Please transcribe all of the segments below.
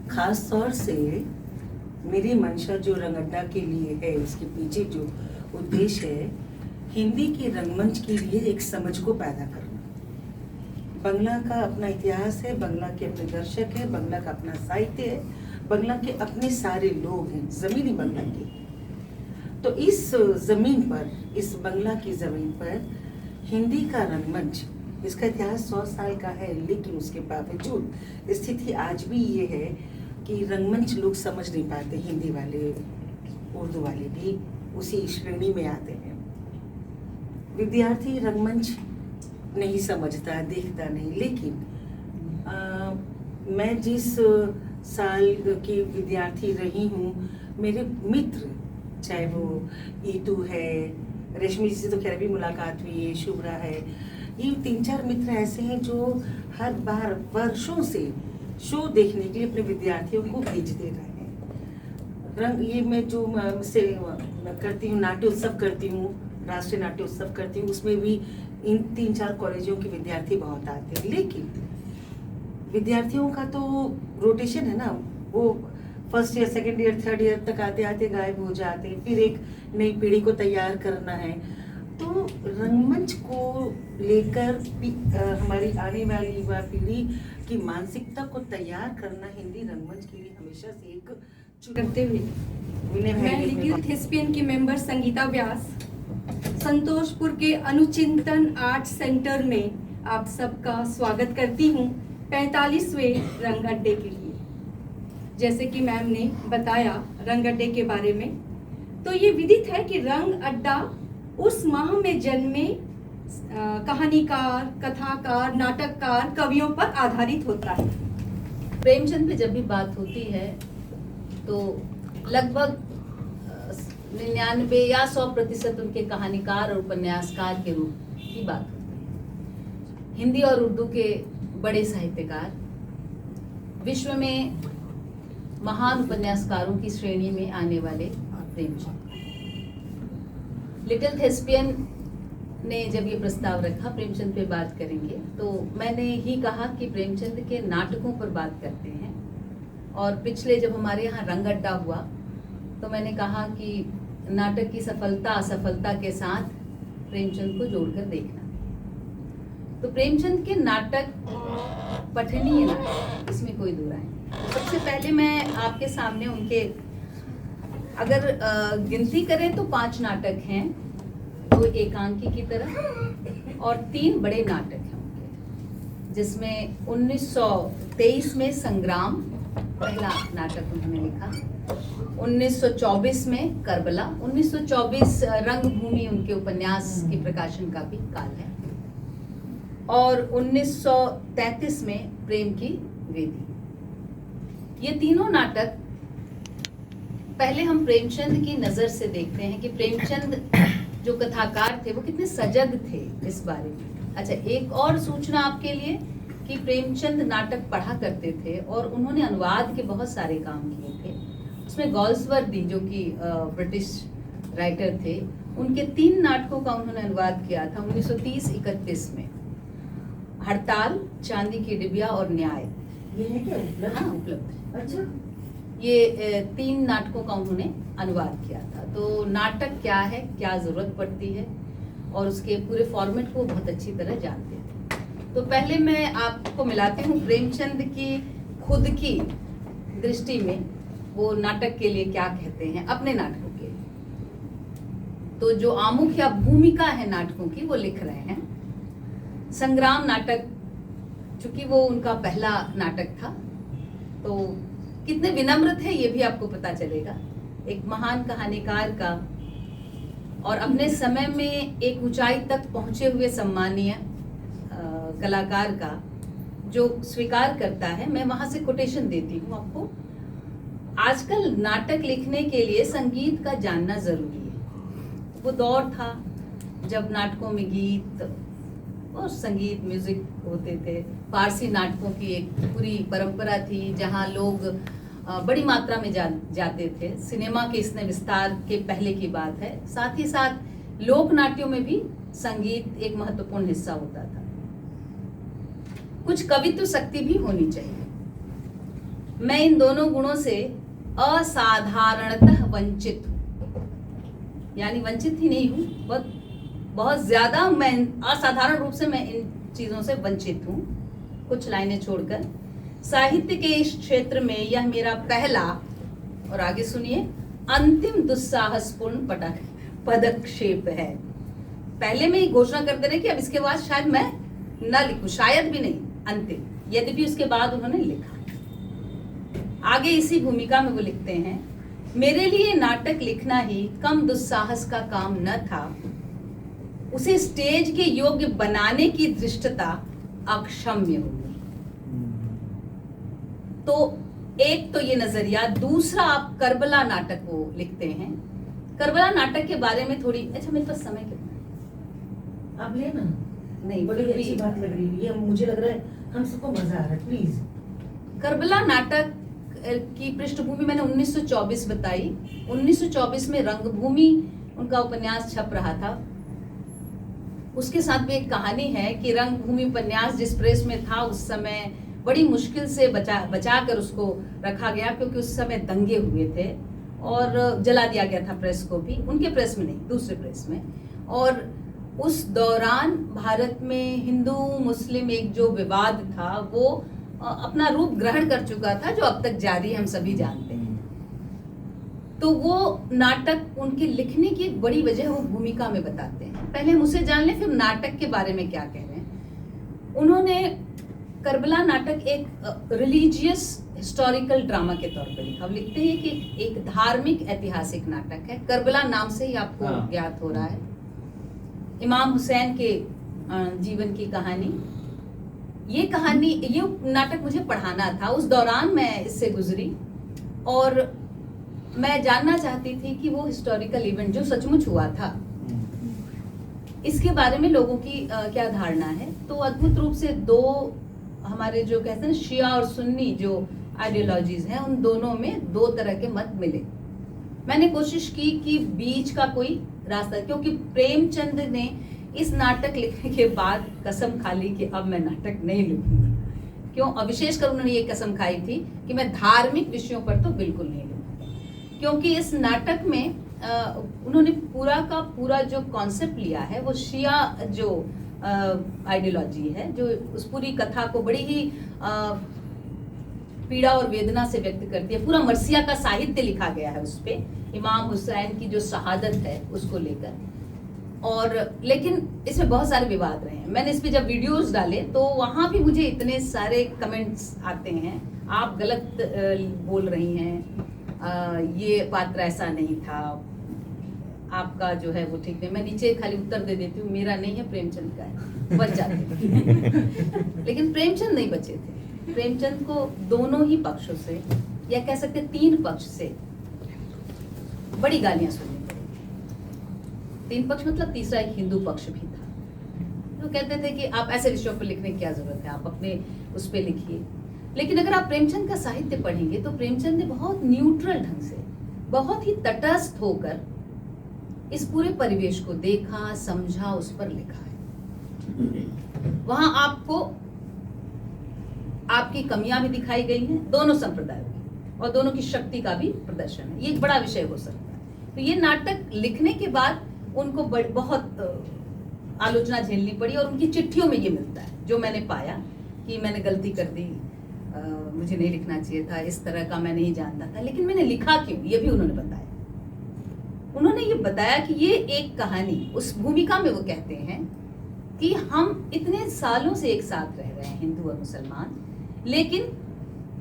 खास तौर से मेरी मंशा जो रंगअड्डा के लिए है, उसके पीछे जो उद्देश्य है, हिंदी के रंगमंच के लिए एक समझ को पैदा करना। बंगला का अपना इतिहास है, बंगला के अपने दर्शक है, बंगला का अपना साहित्य है, बंगला के अपने सारे लोग हैं, जमीनी बंगला की। तो इस जमीन पर, इस बंगला की जमीन पर हिंदी का रंगमंच, इसका इतिहास 100 साल का है, लेकिन उसके बावजूद स्थिति आज भी ये है कि रंगमंच लोग समझ नहीं पाते। हिंदी वाले, उर्दू वाले भी उसी श्रेणी में आते हैं। विद्यार्थी रंगमंच नहीं समझता, देखता नहीं। लेकिन मैं जिस साल की विद्यार्थी रही हूँ, मेरे मित्र, चाहे वो ईटू है, रेशमी जी से तो खैर भी मुलाकात हुई है, शुभ्रा है, ये 3-4 मित्र ऐसे हैं जो हर बार वर्षों से शो देखने के लिए अपने विद्यार्थियों को भेजते रहे हैं। रंग ये मैं जो से करती हूँ, नाट्य उत्सव करती हूँ, राष्ट्रीय नाट्य उत्सव करती हूँ, उसमें भी इन 3-4 कॉलेजों के विद्यार्थी बहुत आते हैं। लेकिन विद्यार्थियों का तो रोटेशन है ना, वो first year, second year, third year तक आते आते गायब हो जाते हैं। फिर एक नई पीढ़ी को तैयार करना है। तो रंगमंच को लेकर हमारी आने वाली युवा पीढ़ी की मानसिकता को तैयार करना हिंदी रंगमंच के लिए हमेशा से एक करते हुए मैं लिटिल थेस्पियन की मेंबर संगीता व्यास, संतोषपुर के अनुचिंतन आर्ट सेंटर में आप सबका स्वागत करती हूँ 45वें रंग अड्डे के लिए। जैसे कि मैम ने बताया रंग अड्डे के बारे में, तो ये विदित है कि रंग अड्डा उस माह में जन्मे कहानीकार, कथाकार, नाटककार, कवियों पर आधारित होता है। प्रेमचंद पे जब भी बात होती है तो लगभग 99 या 100% उनके कहानीकार और उपन्यासकार के रूप की बात होती है। हिंदी और उर्दू के बड़े साहित्यकार, विश्व में महान उपन्यासकारों की श्रेणी में आने वाले प्रेमचंद। लिटिल थेस्पियन ने जब ये प्रस्ताव रखा प्रेमचंद पे बात करेंगे, तो मैंने ही कहा कि प्रेमचंद के नाटकों पर बात करते हैं। और पिछले जब हमारे यहाँ रंग अड्डा हुआ तो मैंने कहा कि नाटक की सफलता असफलता के साथ प्रेमचंद को जोड़कर देखना। तो प्रेमचंद के नाटक पठनीय नाटक, इसमें कोई दो राय नहीं। सबसे पहले मैं आपके सामने उनके अगर गिनती करें तो 5 नाटक हैं, 2 एकांकी की तरह और 3 बड़े नाटक हैं उनके, जिसमें 1923 में संग्राम पहला नाटक उन्होंने लिखा, 1924 में करबला, 1924 रंगभूमि उनके उपन्यास के प्रकाशन का भी काल है, और 1933 में प्रेम की वेदी। ये तीनों नाटक पहले हम प्रेमचंद की नजर से देखते हैं कि प्रेमचंद जो कथाकार थे वो कितने सजग थे इस बारे में। अच्छा, एक और सूचना आपके लिए कि प्रेमचंद नाटक पढ़ा करते थे और उन्होंने अनुवाद के बहुत सारे काम किए थे। उसमें गॉल्सवर्दी जो कि ब्रिटिश राइटर थे, उनके 3 नाटकों का उन्होंने अनुवाद किया था 1930-31 में, हड़ताल, चांदी की डिबिया और न्याय। ये है क्या? हाँ, उपलब्ध। अच्छा, ये 3 नाटकों का उन्होंने अनुवाद किया था। तो नाटक क्या है, क्या जरूरत पड़ती है, और उसके पूरे फॉर्मेट को बहुत अच्छी तरह जानते थे। तो पहले मैं आपको मिलाती हूँ प्रेमचंद की खुद की दृष्टि में वो नाटक के लिए क्या कहते हैं, अपने नाटकों के लिए। तो जो आमुख या भूमिका है नाटकों की वो लिख रहे हैं। संग्राम नाटक, चूंकि वो उनका पहला नाटक था, तो कितने विनम्र थे ये भी आपको पता चलेगा। एक महान कहानीकार का और अपने समय में एक ऊंचाई तक पहुंचे हुए सम्मानीय कलाकार का जो स्वीकार करता है। मैं वहां से कोटेशन देती हूँ आपको। आजकल नाटक लिखने के लिए संगीत का जानना जरूरी है। वो दौर था जब नाटकों में गीत और संगीत, म्यूजिक होते थे। फारसी नाटकों की एक पूरी परंपरा थी जहाँ लोग बड़ी मात्रा में जाते थे। सिनेमा के इसने विस्तार के पहले की बात है। साथ ही साथ लोक नाट्यों में भी संगीत एक महत्वपूर्ण हिस्सा होता था। कुछ कवित्व शक्ति भी होनी चाहिए। मैं इन दोनों गुणों से असाधारणतः वंचित हूँ, यानी वंचित ही नहीं हूँ, बहुत ज्यादा मैं असाधारण रूप से मैं इन चीजों से वंचित हूँ। कुछ लाइनें छोड़कर, साहित्य के इस क्षेत्र में यह मेरा पहला, और आगे सुनिए, अंतिम दुस्साहसपूर्ण पदक्षेप है। पहले में ही घोषणा करते रहे कि अब इसके बाद शायद मैं न लिखूं, शायद भी नहीं, अंतिम, यद्यपि उसके बाद उन्होंने लिखा। आगे इसी भूमिका में वो लिखते हैं, मेरे लिए नाटक लिखना ही कम दुस्साहस का काम न था, उसे स्टेज के योग्य बनाने की धृष्टता अक्षम्य होगी। तो एक तो ये नजरिया, दूसरा आप करबला नाटक वो लिखते हैं। करबला नाटक के बारे में थोड़ी, अच्छा मेरे पास समय कितना है? आप लेना। नहीं, बड़ी फिर भी अच्छी बात लग रही है ये, मुझे लग रहा है हम सबको मजा आ रहा है। प्लीज। करबला नाटक की पृष्ठभूमि मैंने 1924 बताई। 1924 में रंगभूमि उनका उपन्यास छप रहा था। उसके साथ भी एक कहानी है कि रंगभूमि उपन्यास जिस प्रेस में था उस समय बड़ी मुश्किल से बचा कर उसको रखा गया, क्योंकि उस समय दंगे हुए थे और जला दिया गया था प्रेस को भी, उनके प्रेस में नहीं, दूसरे प्रेस में। और उस दौरान भारत में हिंदू मुस्लिम एक जो विवाद था वो अपना रूप ग्रहण कर चुका था, जो अब तक जारी है, हम सभी जानते हैं। तो वो नाटक उनके लिखने की एक बड़ी वजह वो भूमिका में बताते हैं। पहले हम उसे जान लें, फिर नाटक के बारे में क्या कह रहे हैं। उन्होंने करबला नाटक एक रिलीजियस हिस्टोरिकल ड्रामा के तौर पर लिखा। लिखते हैं कि एक धार्मिक ऐतिहासिक नाटक है, करबला नाम से ही आपको ज्ञात हो रहा है। इमाम हुसैन के जीवन की कहानी, ये नाटक मुझे पढ़ाना था, उस दौरान मैं इससे गुजरी और मैं जानना चाहती थी कि वो हिस्टोरिकल इवेंट जो सचमुच हुआ था, इसके बारे में लोगों की क्या धारणा है। तो अद्भुत रूप से दो हमारे जो कहते हैं शिया और सुन्नी जो आइडियोलॉजीज हैं, उन दोनों में दो तरह के मत मिले। मैंने कोशिश की कि बीच का कोई रास्ता, क्योंकि प्रेमचंद ने इस नाटक लिखने के बाद कसम खा ली कि अब मैं नाटक नहीं लिखूंगा। क्यों? और विशेषकर उन्होंने ये कसम खाई थी कि मैं धार्मिक विषयों पर तो बिल्कुल नहीं लिखूंगा, क्योंकि इस नाटक में उन्होंने पूरा का पूरा जो कॉन्सेप्ट लिया है वो शिया जो आइडियोलॉजी है, जो उस पूरी कथा को बड़ी ही पीड़ा और वेदना से व्यक्त करती है। पूरा मरसिया का साहित्य लिखा गया है उस पे, इमाम हुसैन की जो शहादत है उसको लेकर। और लेकिन इसमें बहुत सारे विवाद रहे हैं। मैंने इस पे जब वीडियोस डाले तो वहां भी मुझे इतने सारे कमेंट्स आते हैं, आप गलत बोल रही हैं, ये पात्र ऐसा नहीं था, आपका जो है वो ठीक नहीं। मैं नीचे खाली उत्तर दे देती हूँ, मेरा नहीं है, प्रेमचंद का है, बच जाते। लेकिन प्रेमचंद नहीं बचे थे। प्रेमचंद को दोनों ही पक्षों से, या कह सकते 3 पक्ष से बड़ी गालियां सुननी पड़ी। 3 पक्ष मतलब तीसरा एक हिंदू पक्ष भी था। तो कहते थे कि आप ऐसे विषयों पर लिखने की क्या जरूरत है, आप अपने उस पर लिखिए। लेकिन अगर आप प्रेमचंद का साहित्य पढ़ेंगे तो प्रेमचंद ने बहुत न्यूट्रल ढंग से, बहुत ही तटस्थ होकर इस पूरे परिवेश को देखा, समझा, उस पर लिखा है। वहां आपको आपकी कमियां भी दिखाई गई हैं, दोनों संप्रदायों की, और दोनों की शक्ति का भी प्रदर्शन है। ये एक बड़ा विषय हो सकता है। तो ये नाटक लिखने के बाद उनको बहुत आलोचना झेलनी पड़ी, और उनकी चिट्ठियों में ये मिलता है जो मैंने पाया कि मैंने गलती कर दी, मुझे नहीं लिखना चाहिए था, इस तरह का मैं नहीं जानता था, लेकिन मैंने लिखा क्यों, ये भी उन्होंने बताया। उन्होंने ये बताया कि ये एक कहानी, उस भूमिका में वो कहते हैं कि हम इतने सालों से एक साथ रह रहे हैं, हिंदू और मुसलमान, लेकिन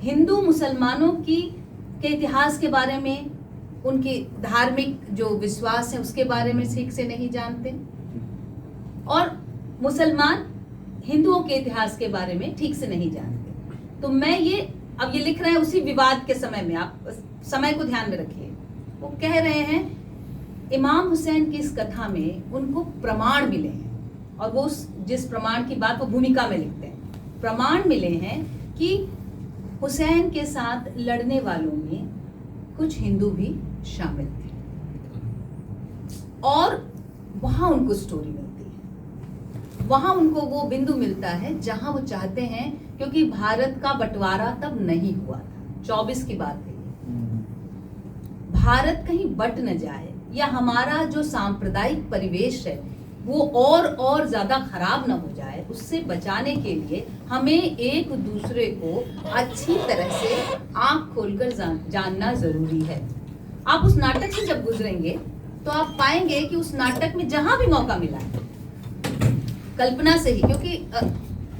हिंदू मुसलमानों के इतिहास के बारे में, उनके धार्मिक जो विश्वास है उसके बारे में ठीक से नहीं जानते, और मुसलमान हिंदुओं के इतिहास के बारे में ठीक से नहीं जानते। तो मैं ये अब ये लिख रहे हैं उसी विवाद के समय में, आप समय को ध्यान में रखिए। वो कह रहे हैं इमाम हुसैन की इस कथा में उनको प्रमाण मिले हैं, और वो जिस प्रमाण की बात वो भूमिका में लिखते हैं, प्रमाण मिले हैं कि हुसैन के साथ लड़ने वालों में कुछ हिंदू भी शामिल थे, और वहां उनको स्टोरी मिलती है, वहां उनको वो बिंदु मिलता है जहां वो चाहते हैं, क्योंकि भारत का बंटवारा तब नहीं हुआ था, 24 की बात है, भारत कहीं बट न जाए या हमारा जो सांप्रदायिक परिवेश है वो और ज्यादा खराब ना हो जाए, उससे बचाने के लिए हमें एक दूसरे को अच्छी तरह से आंख खोलकर जानना जरूरी है। आप उस नाटक से जब गुजरेंगे तो आप पाएंगे कि उस नाटक में जहां भी मौका मिला है, कल्पना से ही, क्योंकि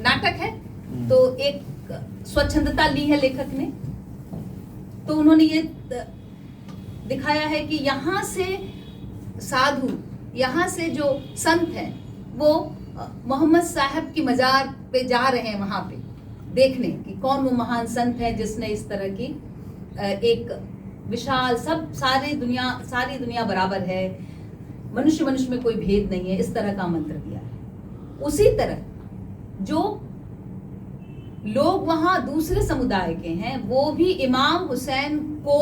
नाटक है तो एक स्वच्छंदता ली है लेखक ने, तो उन्होंने ये दिखाया है कि यहाँ से साधु, यहाँ से जो संत हैं वो मोहम्मद साहब की मजार पे जा रहे हैं वहां पे देखने कि कौन वो महान संत है जिसने इस तरह की एक विशाल सारी दुनिया बराबर है, मनुष्य में कोई भेद नहीं है, इस तरह का मंत्र दिया है। उसी तरह जो लोग वहां दूसरे समुदाय के हैं वो भी इमाम हुसैन को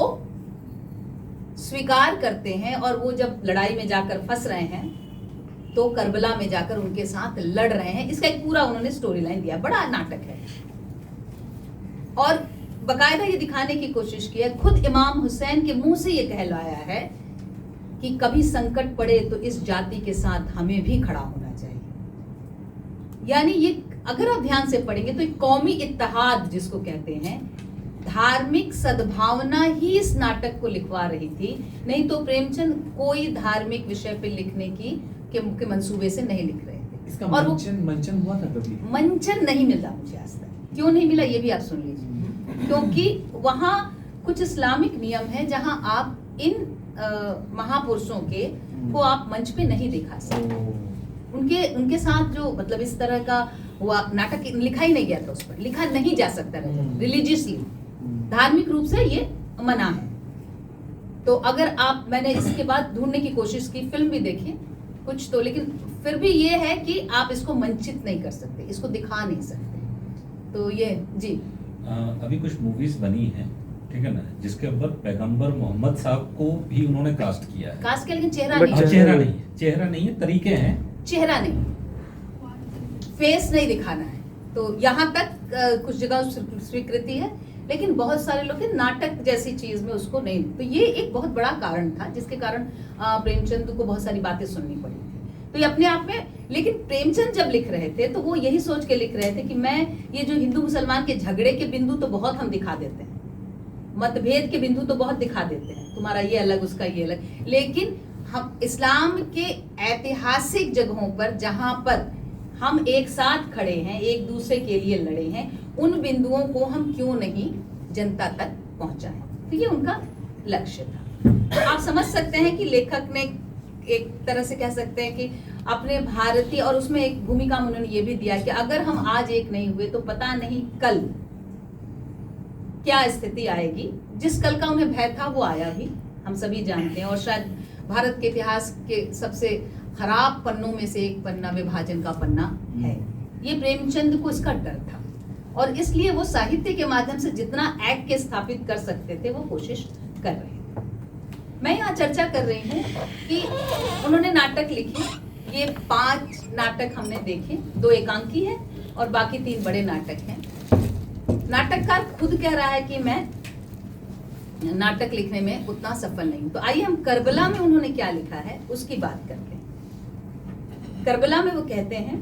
स्वीकार करते हैं, और वो जब लड़ाई में जाकर फंस रहे हैं तो करबला में जाकर उनके साथ लड़ रहे हैं। इसका एक पूरा उन्होंने स्टोरी लाइन दिया, बड़ा नाटक है, और बकायदा ये दिखाने की कोशिश की है, खुद इमाम हुसैन के मुंह से ये कहलाया है कि कभी संकट पड़े तो इस जाति के साथ हमें भी खड़ा होना चाहिए। यानी ये अगर आप ध्यान से पढ़ेंगे तो एक कौमी इत्तेहाद जिसको कहते हैं, धार्मिक सद्भावना ही इस नाटक को लिखवा रही थी, नहीं तो प्रेमचंद कोई धार्मिक विषय पे लिखने के मंसूबे से नहीं लिख रहे थे। इसका और मंचन हुआ था कभी? मंचन नहीं मिला मुझे आज तक। क्यों नहीं मिला ये भी आप सुन लीजिए, क्योंकि वहां कुछ इस्लामिक नियम है जहां आप इन महापुरुषों के को आप मंच पे नहीं दिखा सकते। उनके साथ जो मतलब इस तरह का हुआ नाटक लिखा ही नहीं गया था, उस पर लिखा नहीं जा सकता रिलीजियसली, धार्मिक रूप से ये मना है। तो अगर आप, मैंने इसके बाद ढूंढने की कोशिश की, फिल्म भी देखी कुछ तो, लेकिन फिर भी ये है कि आप इसको मंचित नहीं कर सकते, इसको दिखा नहीं सकते। तो ये जी अभी कुछ मूवीज बनी हैं, ठीक है ना, जिसके ऊपर पैगंबर मोहम्मद साहब को भी उन्होंने कास्ट किया है। कास्ट किया, लेकिन चेहरा हाँ, नहीं, चेहरा नहीं है, तरीके हैं, चेहरा नहीं, फेस नहीं दिखाना है। तो यहाँ तक कुछ जगह स्वीकृति है, लेकिन बहुत सारे लोग नाटक जैसी चीज में उसको नहीं। तो ये एक बहुत बड़ा कारण था जिसके कारण प्रेमचंद को बहुत सारी बातें सुननी पड़ी थी। तो ये अपने आप में, लेकिन प्रेमचंद जब लिख रहे थे तो वो यही सोच के लिख रहे थे कि मैं ये जो हिंदू मुसलमान के झगड़े के बिंदु तो बहुत हम दिखा देते हैं, मतभेद के बिंदु तो बहुत दिखा देते हैं, तुम्हारा ये अलग उसका ये अलग, लेकिन हम इस्लाम के ऐतिहासिक जगहों पर जहां पर हम एक साथ खड़े हैं, एक दूसरे के लिए लड़े हैं, उन बिंदुओं को हम क्यों नहीं जनता तक पहुंचाएं। तो ये उनका लक्ष्य था। तो आप समझ सकते हैं कि लेखक ने एक तरह से कह सकते हैं कि अपने भारतीय, और उसमें एक भूमिका में उन्होंने ये भी दिया कि अगर हम आज एक नहीं हुए तो पता नहीं कल क्या स्थिति आएगी। जिस कल का उन्हें भय था वो आया भी, हम सभी जानते हैं, और शायद भारत के इतिहास के सबसे खराब पन्नों में से एक पन्ना विभाजन का पन्ना है। ये प्रेमचंद को इसका डर था, और इसलिए वो साहित्य के माध्यम से जितना एक्ट के स्थापित कर सकते थे वो कोशिश कर रहे थे। मैं यहाँ चर्चा कर रही हूँ कि उन्होंने नाटक लिखे, ये 5 नाटक हमने देखे, 2 एकांकी है और बाकी 3 बड़े नाटक हैं। नाटककार खुद कह रहा है कि मैं नाटक लिखने में उतना सफल नहीं हूं। तो आइए हम करबला में उन्होंने क्या लिखा है उसकी बात करते हैं। करबला में वो कहते हैं,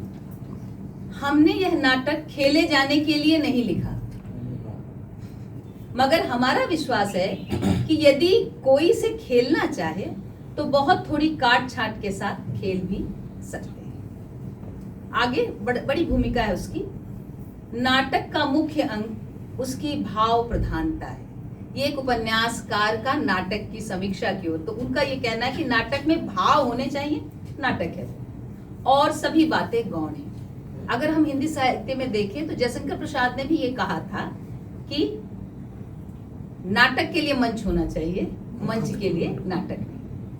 हमने यह नाटक खेले जाने के लिए नहीं लिखा, मगर हमारा विश्वास है कि यदि कोई इसे खेलना चाहे तो बहुत थोड़ी काट छाट के साथ खेल भी सकते हैं। आगे बड़ी भूमिका है उसकी। नाटक का मुख्य अंग उसकी भाव प्रधानता है। ये एक उपन्यासकार का नाटक की समीक्षा की ओर, तो उनका ये कहना है कि नाटक में भाव होने चाहिए, नाटक है, और सभी बातें गौण हैं। अगर हम हिंदी साहित्य में देखें तो जयशंकर प्रसाद ने भी ये कहा था कि नाटक के लिए मंच होना चाहिए, मंच के लिए नाटक नहीं।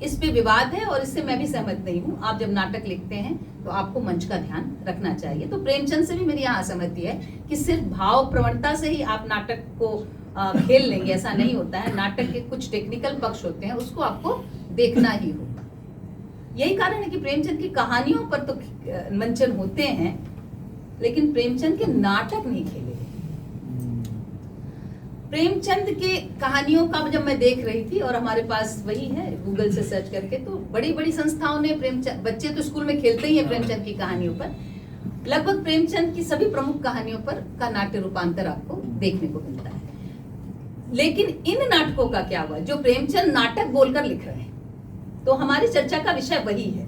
इस पे विवाद है और इससे मैं भी सहमत नहीं हूँ। आप जब नाटक लिखते हैं तो आपको मंच का ध्यान रखना चाहिए। तो प्रेमचंद से भी मेरी यहाँ असहमति है कि सिर्फ भाव प्रवणता से ही आप नाटक को खेल लेंगे, ऐसा नहीं होता है। नाटक के कुछ टेक्निकल पक्ष होते हैं, उसको आपको देखना ही होगा। यही कारण है कि प्रेमचंद की कहानियों पर तो मंचन होते हैं, लेकिन प्रेमचंद के नाटक नहीं खेले। प्रेमचंद के कहानियों का जब मैं देख रही थी, और हमारे पास वही है गूगल से सर्च करके, तो बड़ी बड़ी संस्थाओं ने प्रेमचंद, बच्चे तो स्कूल में खेलते ही हैं प्रेमचंद की कहानियों पर, लगभग प्रेमचंद की सभी प्रमुख कहानियों पर का नाट्य रूपांतर आपको देखने को मिलता है। लेकिन इन नाटकों का क्या हुआ जो प्रेमचंद नाटक बोलकर लिख रहे हैं? तो हमारी चर्चा का विषय वही है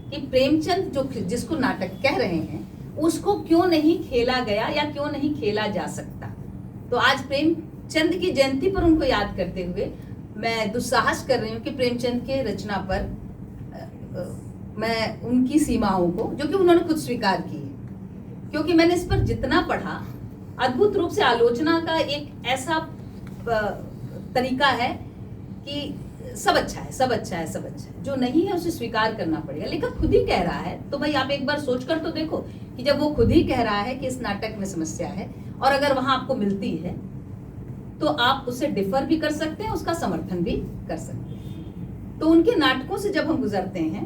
कि प्रेमचंद जो जिसको नाटक कह रहे हैं उसको क्यों नहीं खेला गया या क्यों नहीं खेला जा सकता। तो आज प्रेमचंद की जयंती पर उनको याद करते हुए मैं दुस्साहस कर रही हूँ कि प्रेमचंद के रचना पर मैं उनकी सीमाओं को, जो कि उन्होंने खुद स्वीकार की है, क्योंकि मैंने इस पर जितना पढ़ा, अद्भुत रूप से आलोचना का एक ऐसा तरीका है कि सब अच्छा है, सब अच्छा है, सब अच्छा है, जो नहीं है उसे स्वीकार करना पड़ेगा। लेखक खुद ही कह रहा है, तो भाई आप एक बार सोचकर तो देखो कि जब वो खुद ही कह रहा है कि इस नाटक में समस्या है, और अगर वहां आपको मिलती है तो आप उसे डिफर भी कर सकते हैं, उसका समर्थन भी कर सकते हैं। तो उनके नाटकों से जब हम गुजरते हैं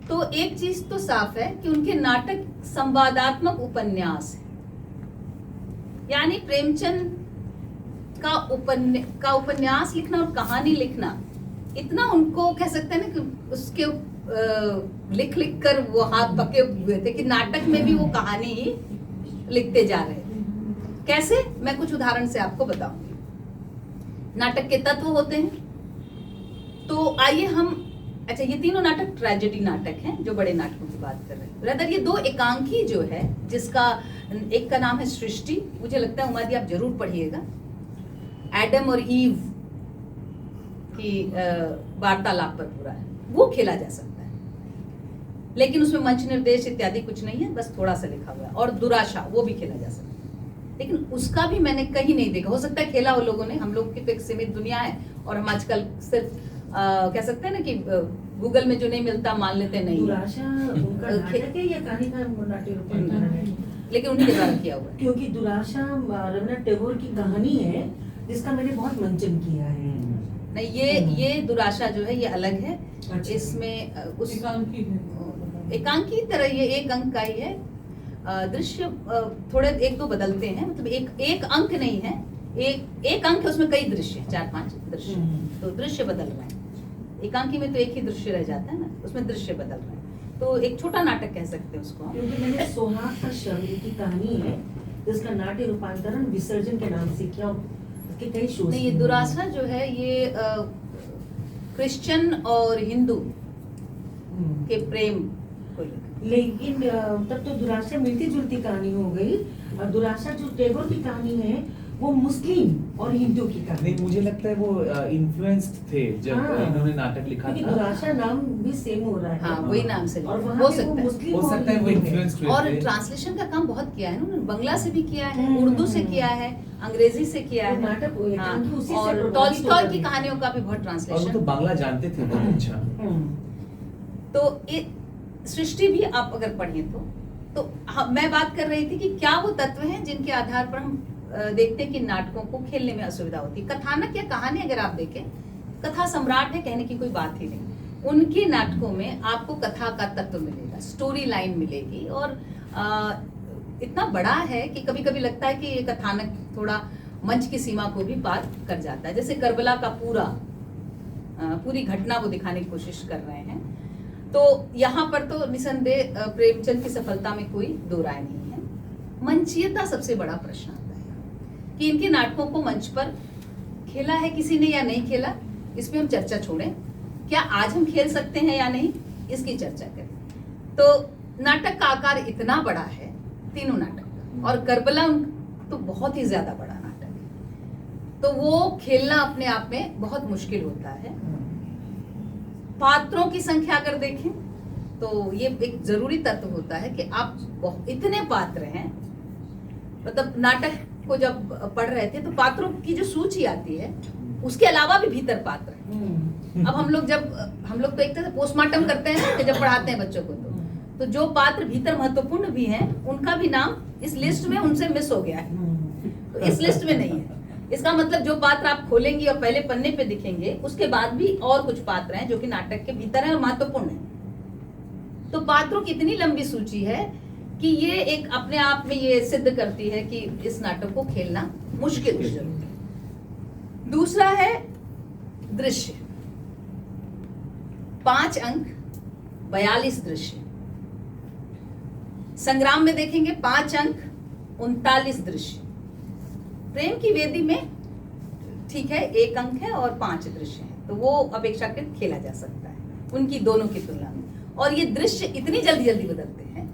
तो एक चीज तो साफ है कि उनके नाटक संवादात्मक उपन्यास है, यानी प्रेमचंद का उपन्यास लिखना और कहानी लिखना इतना उनको कह सकते हैं ना कि उसके लिख कर वो हाथ पके हुए थे कि नाटक में भी वो कहानी ही लिखते जा रहे थे। कैसे? मैं कुछ उदाहरण से आपको बताऊंगी। नाटक के तत्व होते हैं, तो आइए हम, अच्छा ये तीनों नाटक ट्रेजेडी नाटक हैं जो बड़े नाटकों की बात कर रहे हैं। ब्रदर ये दो एकांकी जो है, जिसका एक का नाम है सृष्टि, मुझे लगता है उमादी आप जरूर पढ़िएगा, एडम और ईव की वार्तालाप पर पूरा है, वो खेला जा सकता है, लेकिन उसमें मंच निर्देश इत्यादि कुछ नहीं है, बस थोड़ा सा लिखा हुआ है। और दुराशा वो भी खेला जा सकता है, लेकिन उसका भी मैंने कहीं नहीं देखा। हो सकता है खेला हो लोगों ने, हम लोग की तो एक सीमित दुनिया है और हम आजकल सिर्फ कह सकते हैं ना कि गूगल में जो नहीं मिलता मान लेते नहीं। दुराशा उनका नाटक है या कहानी का नाट्य रूपांतरण है? लेकिन उन्हीं के द्वारा किया हुआ है, क्योंकि दुराशा रवीन्द्रनाथ टैगोर की कहानी है जिसका मैंने बहुत मंचन किया है। नहीं, ये दुराशा जो है ये अलग है। अच्छा। इसमें उस एकांकी तरह ये एक अंक का ही है। दृश्य थोड़े एक दो बदलते हैं, मतलब एक अंक नहीं है, एक अंक है, उसमें कई दृश्य हैं, 4-5 दृश्य, तो दृश्य बदल रहे हैं। एकांकी में तो एक ही दृश्य रह जाता है ना, उसमें दृश्य बदल रहे हैं, तो एक छोटा नाटक कह सकते हैं उसको। क्योंकि मैंने सोहाग का शब्द की कहानी है जिसका नाट्य रूपांतरण विसर्जन के नाम से किया, उसके कई शोध। नहीं, ये दुराशा जो है ये क्रिश्चियन और हिंदू के प्रेम को लेकर। लेकिन तब तो दुराशा मिलती जुलती कहानी हो गई, और दुराशा जो टैगोर की कहानी है वो मुस्लिम और हिंदू की कहानी। नहीं, मुझे लगता है वो इन्फ्लुएंस्ड थे जब इन्होंने नाटक लिखा क्योंकि था। दुराशा नाम भी सेम हो रहा है। हाँ, वही नाम से और वहाँ हो पे वो सकता है। मुस्लिम हो सकता है वो हिंदू इन्फ्लुएंस्ड और हुए थे। ट्रांसलेशन का काम बहुत किया है ना उन्होंने, बंगला से भी किया है, उर्दू से किया है, अंग्रेजी से किया वो है, नाटक वो एकांकी उसी से और प्रभावित टॉल्स्टॉय होकर की है। कहानियों का भी बहुत और वो ट्रांसलेशन। तो बांग्ला जानते थे बहुत अच्छा। तो सृष्टि भी आप अगर पढ़िए तो मैं बात कर रही थी कि क्या वो तत्व हैं जिनके आधार पर हम देखते हैं कि नाटकों को खेलने में असुविधा होती है। कथानक या कहानी अगर आप देखें, कथा सम्राट है, कहने की कोई बात ही नहीं। उनके नाटकों में आपको कथा का तत्व मिलेगा, स्टोरी लाइन मिलेगी, और इतना बड़ा है कि कभी कभी लगता है कि ये कथानक थोड़ा मंच की सीमा को भी पार कर जाता है। जैसे करबला का पूरी घटना वो दिखाने की कोशिश कर रहे हैं, तो यहाँ पर तो निसंदेह प्रेमचंद की सफलता में कोई दो राय नहीं है। मंचीयता सबसे बड़ा प्रश्न आता है कि इनके नाटकों को मंच पर खेला है किसी ने या नहीं खेला, इसमें हम चर्चा छोड़ें। क्या आज हम खेल सकते हैं या नहीं, इसकी चर्चा करें। तो नाटक का आकार इतना बड़ा है, तीनों नाटक, और करबला तो बहुत ही ज्यादा बड़ा नाटक है, तो वो खेलना अपने आप में बहुत मुश्किल होता है। पात्रों की संख्या अगर देखें तो ये एक जरूरी तत्व होता है कि आप इतने पात्र हैं, मतलब नाटक को जब पढ़ रहे थे तो पात्रों की जो सूची आती है उसके अलावा भी भीतर पात्र हैं। अब हम लोग तो एक तरह से पोस्टमार्टम करते हैं कि जब पढ़ाते हैं बच्चों को, तो जो पात्र भीतर महत्वपूर्ण भी हैं उनका भी नाम इस लिस्ट में उनसे मिस हो गया है, तो इस लिस्ट में नहीं है। इसका मतलब जो पात्र आप खोलेंगी और पहले पन्ने पे दिखेंगे, उसके बाद भी और कुछ पात्र हैं जो कि नाटक के भीतर हैं और महत्वपूर्ण हैं। तो पात्रों की इतनी लंबी सूची है कि ये एक अपने आप में ये सिद्ध करती है कि इस नाटक को खेलना मुश्किल जरूर है। दूसरा है दृश्य, 5 अंक 42 दृश्य। संग्राम में देखेंगे 5 अंक 39 दृश्य। प्रेम की वेदी में ठीक है 1 अंक है और 5 दृश्य है, तो वो अपेक्षाकृत खेला जा सकता है उनकी दोनों की तुलना में। और ये दृश्य इतनी जल्दी जल्दी बदलते हैं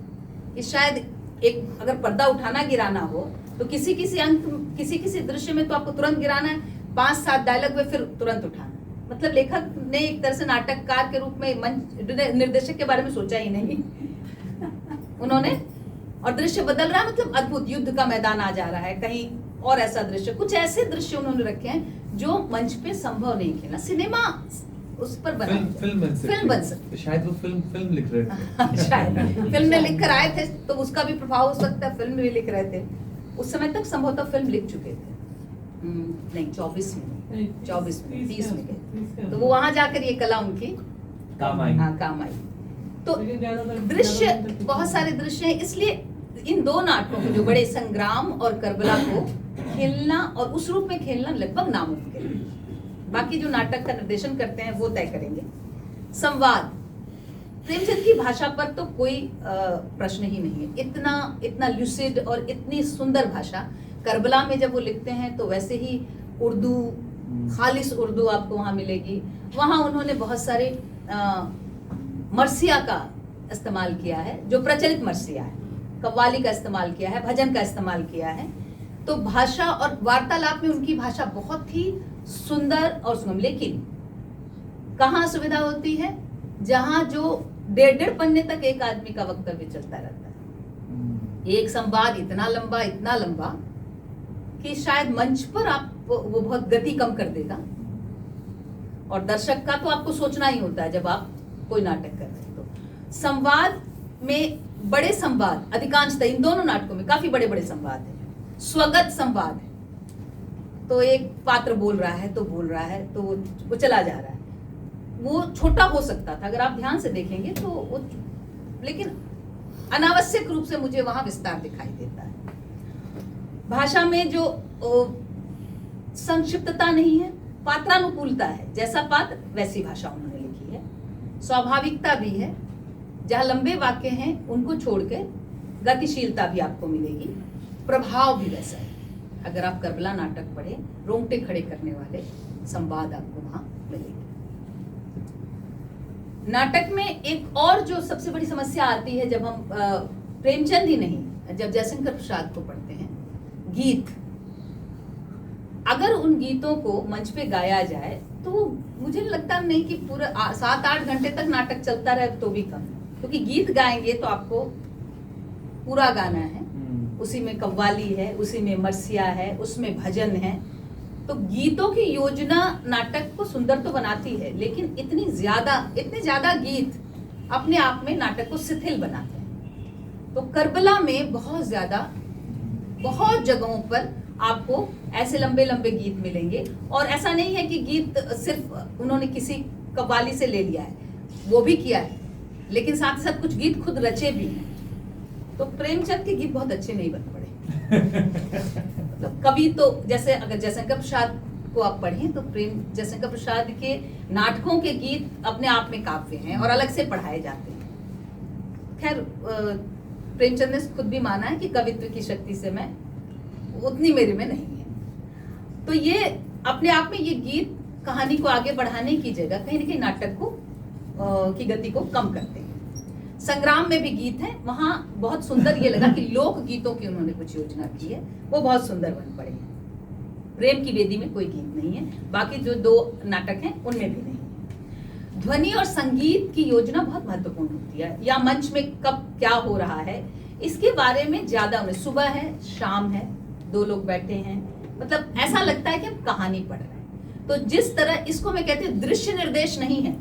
कि शायद एक अगर पर्दा उठाना गिराना हो तो किसी किसी अंक किसी किसी दृश्य में तो आपको तुरंत गिराना है, 5-7 डायलॉग में फिर तुरंत उठाना। मतलब लेखक ने एक तरह से नाटककार के रूप में मंच निर्देशक के बारे में सोचा ही नहीं उन्होंने। और दृश्य बदल रहा है, मतलब अद्भुत युद्ध का मैदान आ जा रहा है, कहीं और ऐसा दृश्य, कुछ ऐसे दृश्य उन्होंने रखे हैं जो मंच पे संभव नहीं खेला। सिनेमा उस पर बना फिल्म बन सकती। शायद वो फिल्म लिख रहे थे शायद फिल्म में लिख कर आए थे तो उसका भी प्रभाव हो सकता है, फिल्म में भी लिख रहे थे। उस समय तक संभवतः फिल्म लिख चुके थे। नहीं 24 में 30 में गए, तो वो वहां जाकर ये कला उनकी काम आई। हाँ काम आई। तो दृश्य बहुत सारे दृश्य हैं, इसलिए इन 2 नाटकों को जो बड़े संग्राम और करबला को खेलना और उस रूप में खेलना लगभग नामुमकिन है। बाकी जो नाटक का निर्देशन करते हैं वो तय करेंगे। संवाद, प्रेमचंद की भाषा पर तो कोई प्रश्न ही नहीं है। इतना ल्यूसिड और इतनी सुंदर भाषा। करबला में जब वो लिखते हैं तो वैसे ही उर्दू, खालिस उर्दू आपको वहां मिलेगी। वहां उन्होंने बहुत सारे मर्सिया का इस्तेमाल किया है, जो प्रचलित मर्सिया है। कव्वाली का इस्तेमाल किया है, भजन का इस्तेमाल किया है। तो भाषा और वार्तालाप में उनकी भाषा बहुत ही सुंदर और सुगम। लेकिन कहाँ असुविधा होती है? जहां जो 1.5 पन्ने तक एक आदमी का वक्तव्य चलता रहता है। एक संवाद इतना लंबा कि शायद मंच पर आप वो बहुत गति कम कर देगा। और दर्शक का तो आपको सोचना ही होता है जब आप कोई नाटक कर रहे हैं। तो संवाद में बड़े संवाद अधिकांशतः इन दोनों नाटकों में काफी बड़े बड़े संवाद हैं। स्वगत संवाद है, तो एक पात्र बोल रहा है तो वो चला जा रहा है। वो छोटा हो सकता था अगर आप ध्यान से देखेंगे तो वो, लेकिन अनावश्यक रूप से मुझे वहां विस्तार दिखाई देता है। भाषा में जो संक्षिप्तता नहीं है, पात्रानुकूलता है। जैसा पात्र वैसी भाषा उन्होंने लिखी है। स्वाभाविकता भी है, जहां लंबे वाक्य हैं उनको छोड़कर गतिशीलता भी आपको मिलेगी। प्रभाव भी वैसा है। अगर आप करबला नाटक पढ़े, रोंगटे खड़े करने वाले संवाद आपको वहां मिलेंगे। नाटक में एक और जो सबसे बड़ी समस्या आती है जब हम प्रेमचंद ही नहीं, जब जयशंकर प्रसाद को पढ़ते हैं, गीत। अगर उन गीतों को मंच पे गाया जाए तो मुझे लगता नहीं कि पूरा 7-8 घंटे तक नाटक चलता रहे तो भी कम, क्योंकि गीत गाएंगे तो आपको पूरा गाना है। उसी में कव्वाली है, उसी में मर्सिया है, उसमें भजन है। तो गीतों की योजना नाटक को सुंदर तो बनाती है, लेकिन इतने ज्यादा गीत अपने आप में नाटक को शिथिल बनाते हैं। तो करबला में बहुत जगहों पर आपको ऐसे लंबे लंबे गीत मिलेंगे। और ऐसा नहीं है कि गीत सिर्फ उन्होंने किसी कव्वाली से ले लिया है, वो भी किया है, लेकिन साथ ही साथ कुछ गीत खुद रचे भी हैं। तो प्रेमचंद के गीत बहुत अच्छे नहीं बन पड़े। मतलब कभी तो जैसे अगर जयशंकर प्रसाद को आप पढ़ें तो जयशंकर प्रसाद के नाटकों के गीत अपने आप में काव्य हैं और अलग से पढ़ाए जाते हैं। खैर प्रेमचंद ने खुद भी माना है कि कवित्व की शक्ति से मैं उतनी मेरे में नहीं है। तो ये अपने आप में ये गीत कहानी को आगे बढ़ाने की जगह कहीं ना कहीं नाटक को की गति को कम करते हैं। संग्राम में भी गीत है, वहां बहुत सुंदर ये लगा कि लोक गीतों की उन्होंने कुछ योजना की है, वो बहुत सुंदर बन पड़े हैं। प्रेम की वेदी में कोई गीत नहीं है, बाकी जो 2 नाटक हैं उनमें भी नहीं है। ध्वनि और संगीत की योजना बहुत महत्वपूर्ण होती है, या मंच में कब क्या हो रहा है इसके बारे में ज्यादा उन्हें, सुबह है शाम है 2 लोग बैठे हैं, मतलब ऐसा लगता है कि हम कहानी पढ़ रहे हैं। तो जिस तरह इसको मैं कहती हूँ दृश्य निर्देश नहीं है,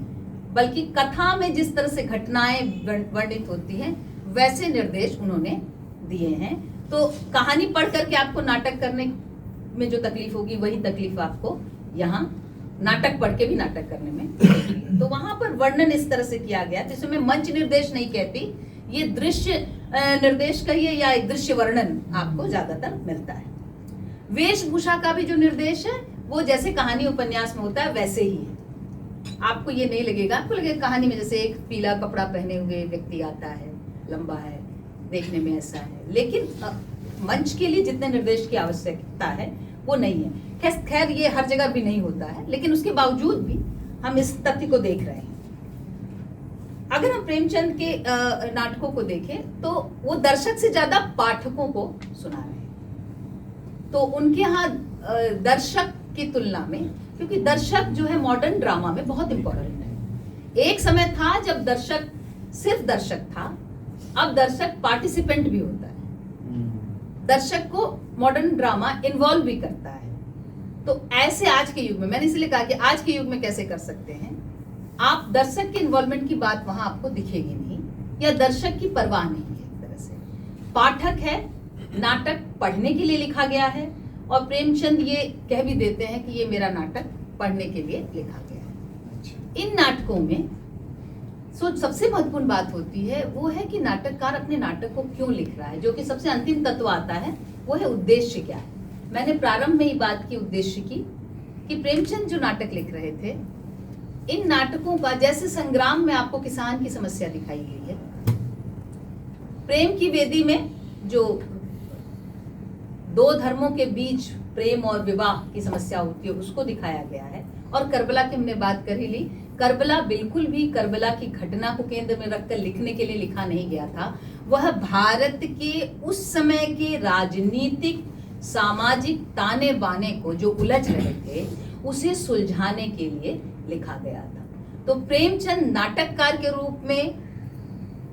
बल्कि कथा में जिस तरह से घटनाएं वर्णित होती हैं वैसे निर्देश उन्होंने दिए हैं। तो कहानी पढ़ करके आपको नाटक करने में जो तकलीफ होगी वही तकलीफ आपको यहाँ नाटक पढ़ के भी नाटक करने में होगी। तो वहां पर वर्णन इस तरह से किया गया जिसे मैं मंच निर्देश नहीं कहती, ये दृश्य निर्देश कहिए या दृश्य वर्णन आपको ज्यादातर मिलता है। वेशभूषा का भी जो निर्देश है वो जैसे कहानी उपन्यास में होता है वैसे ही है। आपको ये नहीं लगेगा, आपको लगेगा कहानी में जैसे एक पीला कपड़ा पहने हुए व्यक्ति आता है, लंबा है, देखने में ऐसा है, लेकिन मंच के लिए जितने निर्देश की आवश्यकता है वो नहीं है। खैर ये हर जगह भी नहीं होता है, लेकिन उसके बावजूद भी हम इस तथ्य को देख रहे हैं। अगर हम प्रेमचंद के नाटकों को देखें तो वो दर्शक से ज्यादा पाठकों को सुना रहे हैं। तो उनके यहाँ दर्शक की तुलना में, क्योंकि दर्शक जो है मॉडर्न ड्रामा में बहुत इंपॉर्टेंट है। एक समय था जब दर्शक सिर्फ दर्शक था, अब दर्शक पार्टिसिपेंट भी होता है। दर्शक को मॉडर्न ड्रामा इन्वॉल्व भी करता है। तो ऐसे आज के युग में, मैंने इसलिए कहा कि आज के युग में कैसे कर सकते हैं आप, दर्शक के इन्वॉल्वमेंट की बात वहां आपको दिखेगी नहीं, या दर्शक की परवाह नहीं है। एक तरह से पाठक है, नाटक पढ़ने के लिए लिखा गया है, और प्रेमचंद ये कह भी देते हैं कि ये मेरा नाटक पढ़ने के लिए लिखा गया है। इन नाटकों में सबसे महत्वपूर्ण बात होती है वो है कि नाटककार अपने नाटक को क्यों लिख रहा है, जो कि सबसे अंतिम तत्व आता है वो है उद्देश्य क्या है। मैंने प्रारंभ में ही बात की उद्देश्य की, कि प्रेमचंद जो नाटक लिख रहे थे, इन नाटकों का जैसे संग्राम में आपको किसान की समस्या दिखाई गई है, प्रेम की वेदी में जो दो धर्मों के बीच प्रेम और विवाह की समस्या होती है उसको दिखाया गया है। और करबला की हमने बात कर ही ली। करबला बिल्कुल भी करबला की घटना को केंद्र में रखकर लिखने के लिए लिखा नहीं गया था, वह भारत के उस समय के राजनीतिक सामाजिक ताने बाने को जो उलझ रहे थे उसे सुलझाने के लिए लिखा गया था। तो प्रेमचंद नाटककार के रूप में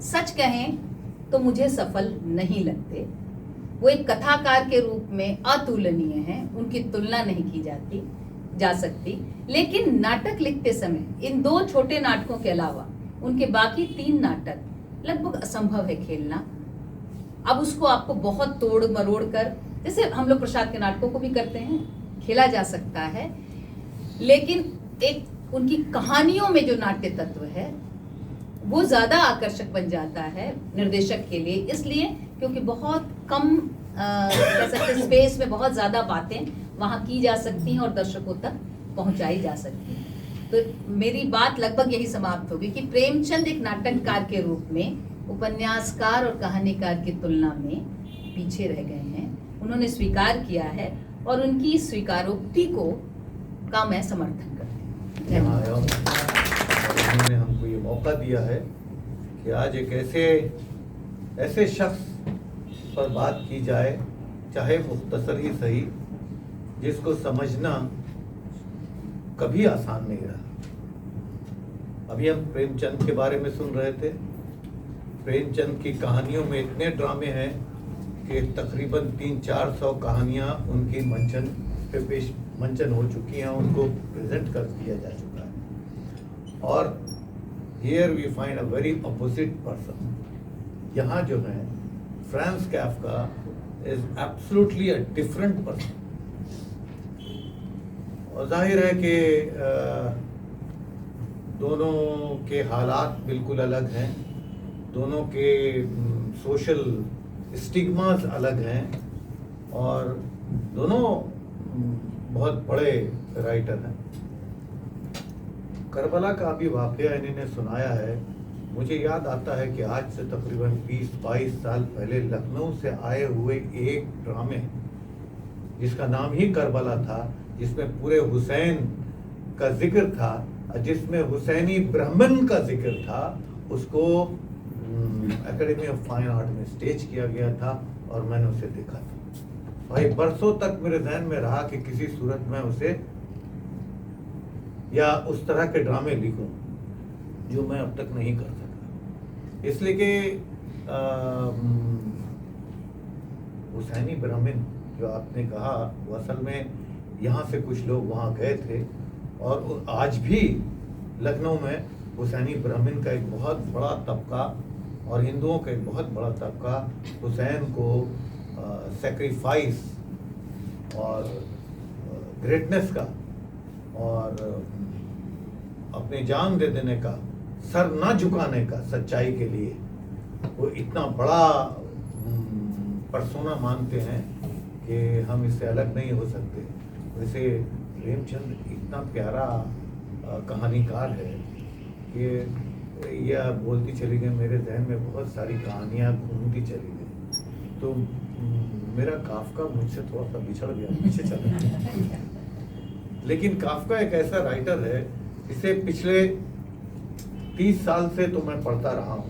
सच कहें तो मुझे सफल नहीं लगते। वो एक कथाकार के रूप में अतुलनीय हैं, उनकी तुलना नहीं की जा सकती। लेकिन नाटक लिखते समय इन दो छोटे नाटकों के अलावा उनके बाकी 3 नाटक लगभग असंभव है खेलना। अब उसको आपको बहुत तोड़ मरोड़ कर, जैसे हम लोग प्रसाद के नाटकों को भी करते हैं, खेला जा सकता है, लेकिन एक उनकी कहानियों में जो नाट्य तत्व है वो ज्यादा आकर्षक बन जाता है निर्देशक के लिए, इसलिए क्योंकि बहुत कम कह सकते स्पेस में बहुत ज्यादा बातें वहां की जा सकती हैं और दर्शकों तक पहुंचाई जा सकती हैं। तो मेरी बात लगभग यही समाप्त होगी कि प्रेमचंद एक नाटककार के रूप में उपन्यासकार और कहानीकार की तुलना में पीछे रह गए हैं। उन्होंने स्वीकार किया है और उनकी स्वीकारोक्ति का मैं समर्थन करती हूँ। उन्होंने हमको ये मौका दिया है कि आज एक ऐसे शख्स पर बात की जाए, चाहे मुख्तसर ही सही, जिसको समझना कभी आसान नहीं रहा। अभी हम प्रेमचंद के बारे में सुन रहे थे। प्रेमचंद की कहानियों में इतने ड्रामे हैं कि तकरीबन 300-400 कहानियाँ उनकी मंचन हो चुकी हैं, उनको प्रेजेंट कर दिया जा चुका है। और here we find a very opposite person. यहाँ जो है Franz Kafka is absolutely a different person. और जाहिर है कि दोनों के हालात बिल्कुल अलग हैं, दोनों के सोशल स्टिग्मास अलग हैं, और दोनों बहुत बड़े राइटर हैं। करबला का अभी वाक़या इन्होंने सुनाया है। मुझे याद आता है कि आज से तकरीबन 20-22 साल पहले लखनऊ से आए हुए एक ड्रामे जिसका नाम ही करबला था, जिसमें पूरे हुसैन का जिक्र था, जिसमें हुसैनी ब्राह्मण का जिक्र था, उसको एकेडमी ऑफ फाइन आर्ट में स्टेज किया गया था और मैंने उसे देखा था। भाई बरसों तक मेरे ध्यान में रहा कि किसी सूरत में उसे या उस तरह के ड्रामे लिखूं जो मैं अब तक नहीं कर सका। इसलिए कि हुसैनी ब्राह्मण जो आपने कहा, वो असल में यहाँ से कुछ लोग वहाँ गए थे, और आज भी लखनऊ में हुसैनी ब्राह्मण का एक बहुत बड़ा तबका और हिंदुओं का एक बहुत बड़ा तबका हुसैन को सेक्रीफाइस और ग्रेटनेस का और अपनी जान दे देने का, सर ना झुकाने का सच्चाई के लिए, वो इतना बड़ा पर्सोना मानते हैं कि हम इससे अलग नहीं हो सकते। वैसे प्रेमचंद इतना प्यारा कहानीकार है कि यह बोलती चली गई, मेरे जहन में बहुत सारी कहानियाँ घूमती चली गई। तो मेरा काफका मुझसे थोड़ा सा बिछड़ गया, पीछे चला गया। लेकिन काफका एक ऐसा राइटर है जिसे पिछले 30 साल से तो मैं पढ़ता रहा हूँ,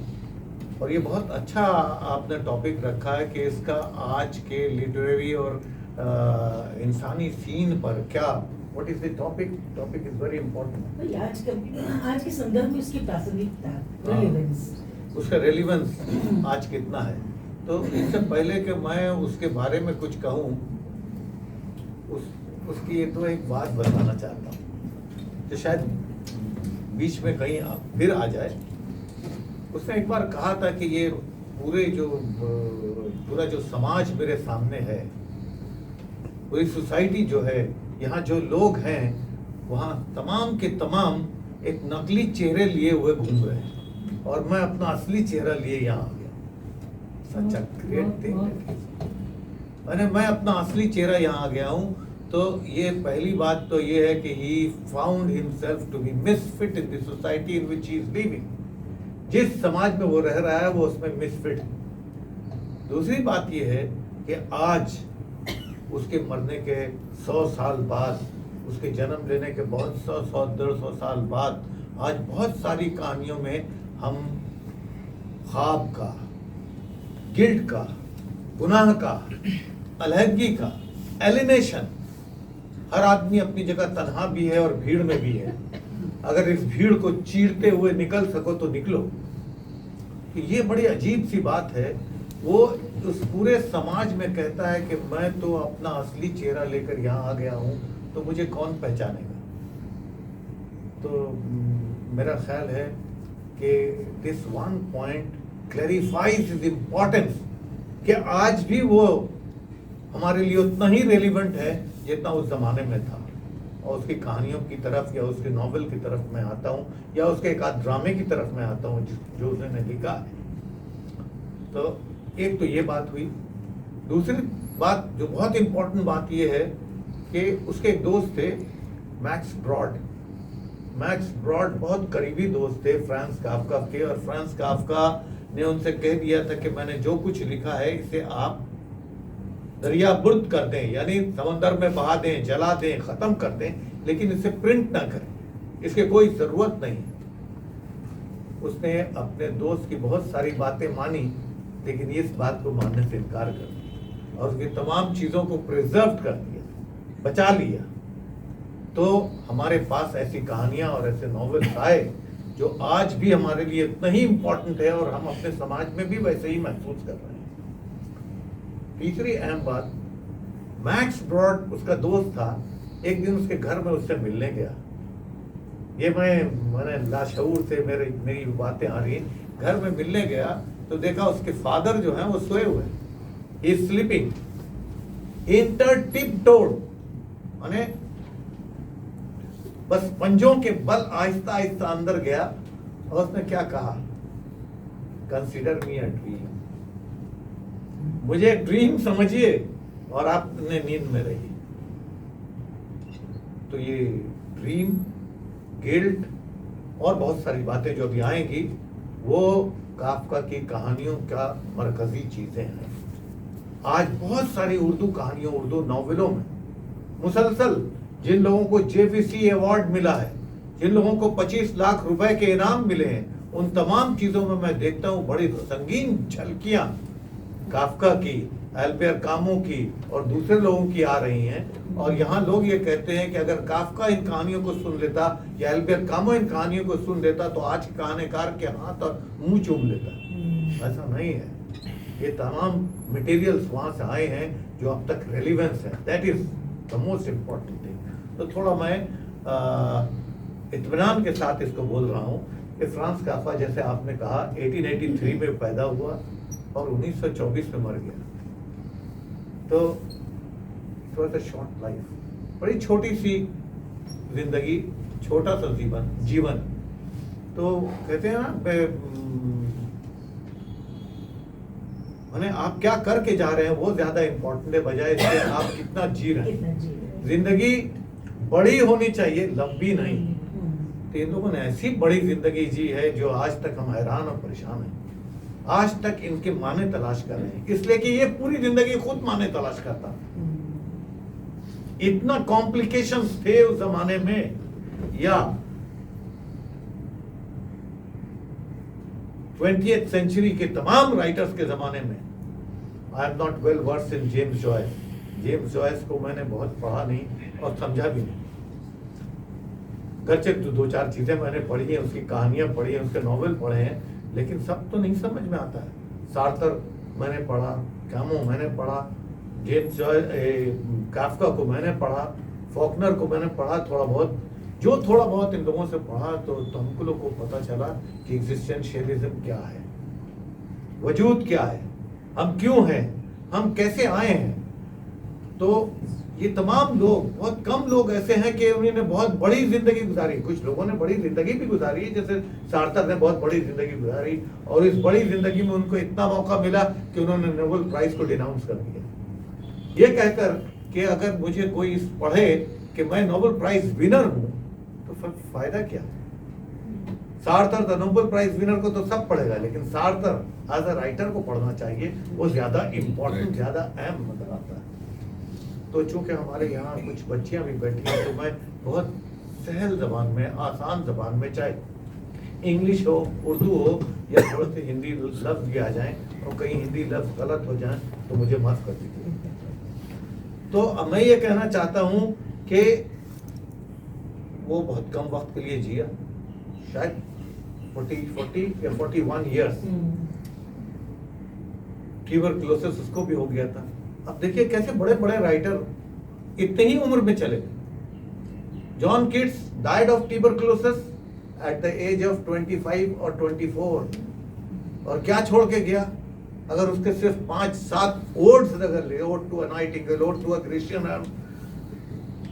और ये बहुत अच्छा आपने टॉपिक रखा है कि इसका आज के लिटरेरी और इंसानी सीन पर क्या, what is the topic is very important. आज के संदर्भ में उसकी प्रासंगिकता, रेलेवेंस, उसका रेलिवेंस आज कितना है। तो इससे पहले कि मैं उसके बारे में कुछ कहूँ, उसकी तो एक बात बताना चाहता हूँ जो शायद बीच में कहीं फिर आ जाए। उसने एक बार कहा था कि ये पूरा जो समाज मेरे सामने है, पूरी सोसाइटी जो है, यहाँ जो लोग हैं, वहाँ तमाम के तमाम एक नकली चेहरे लिए हुए घूम रहे हैं, और मैं अपना असली चेहरा लिए यहाँ आ गया। सच्चा ग्रेट थिंग। मैं अपना असली चेहरा यहाँ आ गया हूँ। तो ये पहली बात तो ये है कि he found himself to be misfit in the society in which he is living। जिस समाज में वो रह रहा है वो उसमें मिसफिट है। दूसरी बात ये है कि आज उसके मरने के 100 साल बाद, उसके जन्म लेने के बहुत 100-150 साल बाद, आज बहुत सारी कहानियों में हम ख्वाब का, गिल्ट का, गुनाह का, अलहदगी का, एलिनेशन, हर आदमी अपनी जगह तन्हा भी है और भीड़ में भी है। अगर इस भीड़ को चीरते हुए निकल सको तो निकलो। तो ये बड़ी अजीब सी बात है। वो उस पूरे समाज में कहता है कि मैं तो अपना असली चेहरा लेकर यहाँ आ गया हूँ, तो मुझे कौन पहचानेगा। तो मेरा ख्याल है कि this one point clarifies his importance, कि आज भी वो हमारे लिए उतना ही रेलिवेंट है जितना उस जमाने में था। और उसकी कहानियों की तरफ या उसके नॉवेल की तरफ मैं आता हूँ, या उसके एक आध ड्रामे की तरफ मैं आता हूँ जो उसने लिखा है। तो एक तो ये बात हुई। दूसरी बात जो बहुत इम्पोर्टेंट बात ये है कि उसके एक दोस्त थे मैक्स ब्रॉड। मैक्स ब्रॉड बहुत करीबी दोस्त थे फ्रांस काफका के, और फ्रांस काफका ने उनसे कह दिया था कि मैंने जो कुछ लिखा है इसे आप दरिया बुर्द कर दें, यानी समंदर में बहा दें, जला दें, खत्म कर दें, लेकिन इसे प्रिंट ना करें, इसके कोई जरूरत नहीं। उसने अपने दोस्त की बहुत सारी बातें मानी, लेकिन इस बात को मानने से इनकार कर दिया और उसकी तमाम चीजों को प्रिजर्व कर दिया, बचा लिया। तो हमारे पास ऐसी कहानियां और ऐसे नॉवेल्स आए जो आज भी हमारे लिए इतना ही इम्पोर्टेंट है, और हम अपने समाज में भी वैसे ही महसूस कर रहे हैं। तीसरी अहम बात, मैक्स ब्रॉड उसका दोस्त था। एक दिन उसके घर में उससे मिलने गया। ये मैंने लाशऊर से मेरी बातें आ रही हैं। घर में मिलने गया तो देखा उसके फादर जो हैं वो सोए हुए, he is sleeping, inter tip-toad, माने बस पंजों के बल आहिस्ता आहिस्ता अंदर गया, और उसने क्या कहा, कंसिडर मी अ ड्रीम, मुझे एक ड्रीम समझिए और आपने नींद में रहिए। तो ये ड्रीम, गिल्ट और बहुत सारी बातें जो अभी आएंगी, वो काफका की कहानियों का मरकजी चीजें हैं। आज बहुत सारी उर्दू कहानियों, उर्दू नॉवेलों में मुसलसल जिन लोगों को जेवीसी अवार्ड मिला है, जिन लोगों को 25 लाख रुपए के इनाम मिले हैं, उन तमाम चीजों में मैं देखता हूँ बड़ी संगीन झलकियां काफका की, अल्बेर कामू की और दूसरे लोगों की आ रही हैं। और यहाँ लोग ये कहते हैं कि अगर काफका इन कहानियों को सुन लेता या अल्बेर कामू इन कहानियों को सुन लेता तो आज के कहानीकार के हाथ और मुंह चूम लेता। ऐसा नहीं है। ये तमाम मटेरियल्स वहाँ से आए हैं जो अब तक रेलिवेंस है। That is the most important thing. तो थोड़ा मैं इत्मीनान के साथ इसको बोल रहा हूँ कि फ्रांस काफका, जैसे आपने कहा, 1883 में पैदा हुआ और 1924 में मर गया। तो it was a short life, बड़ी छोटी सी जिंदगी, छोटा सा जीवन। तो कहते हैं ना, माने आप क्या करके जा रहे हैं वो ज्यादा इम्पोर्टेंट है, बजाय इसके आप कितना जी रहे हैं। जिंदगी बड़ी होनी चाहिए, लंबी नहीं। तो इन लोगों ने ऐसी बड़ी जिंदगी जी है जो आज तक हम हैरान और परेशान हैं। आज तक इनके माने तलाश कर रहे हैं, इसलिए कि ये पूरी जिंदगी खुद माने तलाश करता। इतना कॉम्प्लिकेशंस थे उस जमाने में, या 20th सेंचुरी के तमाम राइटर्स के जमाने में। I am not well versed in James Joyce. James Joyce को मैंने बहुत पढ़ा नहीं और समझा भी नहीं। गर्चे दो चार चीजें मैंने पढ़ी हैं, उसकी कहानियां पढ़ी हैं, उसके नॉवेल पढ़े हैं, लेकिन सब तो नहीं समझ में आता है। सार्थर मैंने पढ़ा, कैमू मैंने पढ़ा, जेम्स जॉयस, काफ्का को मैंने पढ़ा, फॉकनर को मैंने पढ़ा थोड़ा बहुत। जो थोड़ा बहुत इन लोगों से पढ़ा तो हमको लोग को पता चला कि एग्जिस्टेंशियलिज्म क्या है, वजूद क्या है, हम क्यों हैं, हम कैसे आए हैं। तो ये तमाम लोग, बहुत कम लोग ऐसे हैं कि उन्होंने बहुत बड़ी जिंदगी गुजारी। कुछ लोगों ने बड़ी जिंदगी भी गुजारी, जैसे सार्थर ने बहुत बड़ी जिंदगी गुजारी, और इस बड़ी जिंदगी में उनको इतना मौका मिला कि उन्होंने नोबेल प्राइज को डिनाउंस कर दिया, ये कहकर कि अगर मुझे कोई पढ़े कि मैं नोबेल प्राइज विनर हूं तो फिर फायदा क्या। Sartre the Nobel prize winner को तो सब पढ़ेगा, लेकिन सार्थर एज अ राइटर को पढ़ना चाहिए, वो ज्यादा इंपॉर्टेंट, ज्यादा अहम नजर आता है। तो चूंकि हमारे यहाँ कुछ बच्चियां भी बैठी हैं, तो मैं बहुत सहल जबान में, आसान जबान में, चाहे इंग्लिश हो, उर्दू हो, या थोड़े से हिंदी लफ्ज भी आ जाएं, और कहीं हिंदी लफ्ज गलत हो जाएं तो मुझे माफ कर दीजिए। तो अब मैं ये कहना चाहता हूँ कि वो बहुत कम वक्त के लिए जिया, शायद 40 या 41 ईयर्स। ट्यूबरक्लोसिस उसको भी हो गया था। अब देखिए कैसे बड़े बड़े राइटर इतनी ही उम्र में चले गए। John Keats died of tuberculosis at the age of 25 और 24, और क्या छोड़ के गया। अगर उसके सिर्फ 5-7 ओड्स अगर ले, ode to a nightingale, ode to a Christian,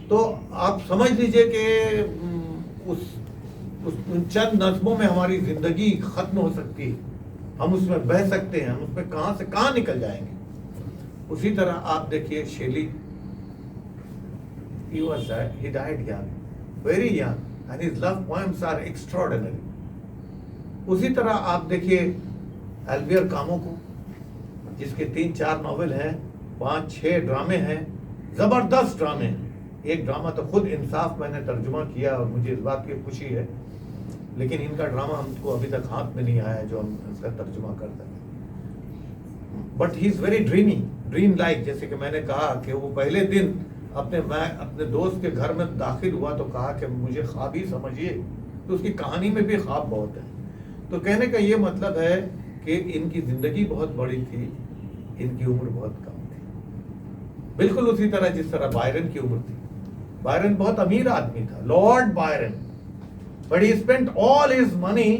तो आप समझ लीजिए कि उन चंद नज़्मों में हमारी जिंदगी खत्म हो सकती है। हम उसमें बह सकते हैं, हम उसमें कहां से कहां निकल जाएंगे। उसी तरह आप देखिए शेली, he died young, very young, and his love poems are extraordinary. उसी तरह आप देखिए अल्बियर कामो को, जिसके 3-4 नॉवेल हैं, 5-6 ड्रामे हैं, जबरदस्त ड्रामे हैं। एक ड्रामा तो खुद इंसाफ मैंने तर्जुमा किया और मुझे इस बात की खुशी है, लेकिन इनका ड्रामा हमको अभी तक हाथ में नहीं आया जो हम इसका तर्जुमा कर सकें। But he is very dream like. जैसे कि मैंने कहा कि वो पहले दिन अपने दोस्त के घर में दाखिल हुआ तो कहा कि मुझे ख्वाब ही समझिए, तो उसकी कहानी में भी ख्वाब बहुत है। तो कहने का ये मतलब है कि इनकी जिंदगी बहुत बड़ी थी, इनकी उम्र बहुत कम थी। बिल्कुल उसी तरह जिस तरह बायरन की उम्र थी। बायरन बहुत अमीर आदमी था, Lord Byron, but he spent all his money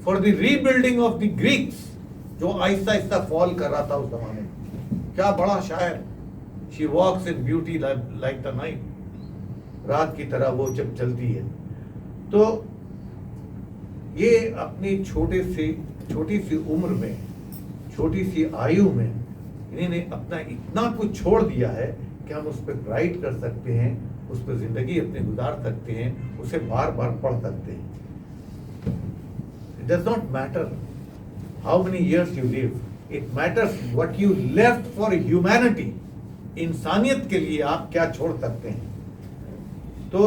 for the rebuilding of the Greeks, जो आहिस्ता आहिस्ता फॉल कर रहा था उस जमाने में। क्या बड़ा शायर। She walks in beauty like the night, रात की तरह वो जब चलती है। तो ये अपनी छोटी सी उम्र में, छोटी सी आयु में इन्होंने अपना इतना कुछ छोड़ दिया है कि हम उस पर राइट कर सकते हैं, उस पर जिंदगी अपनी गुजार सकते हैं, उसे बार बार पढ़ सकते हैं। It does not matter how many years you live, it matters what you left for humanity. इंसानियत के लिए आप क्या छोड़ सकते हैं। तो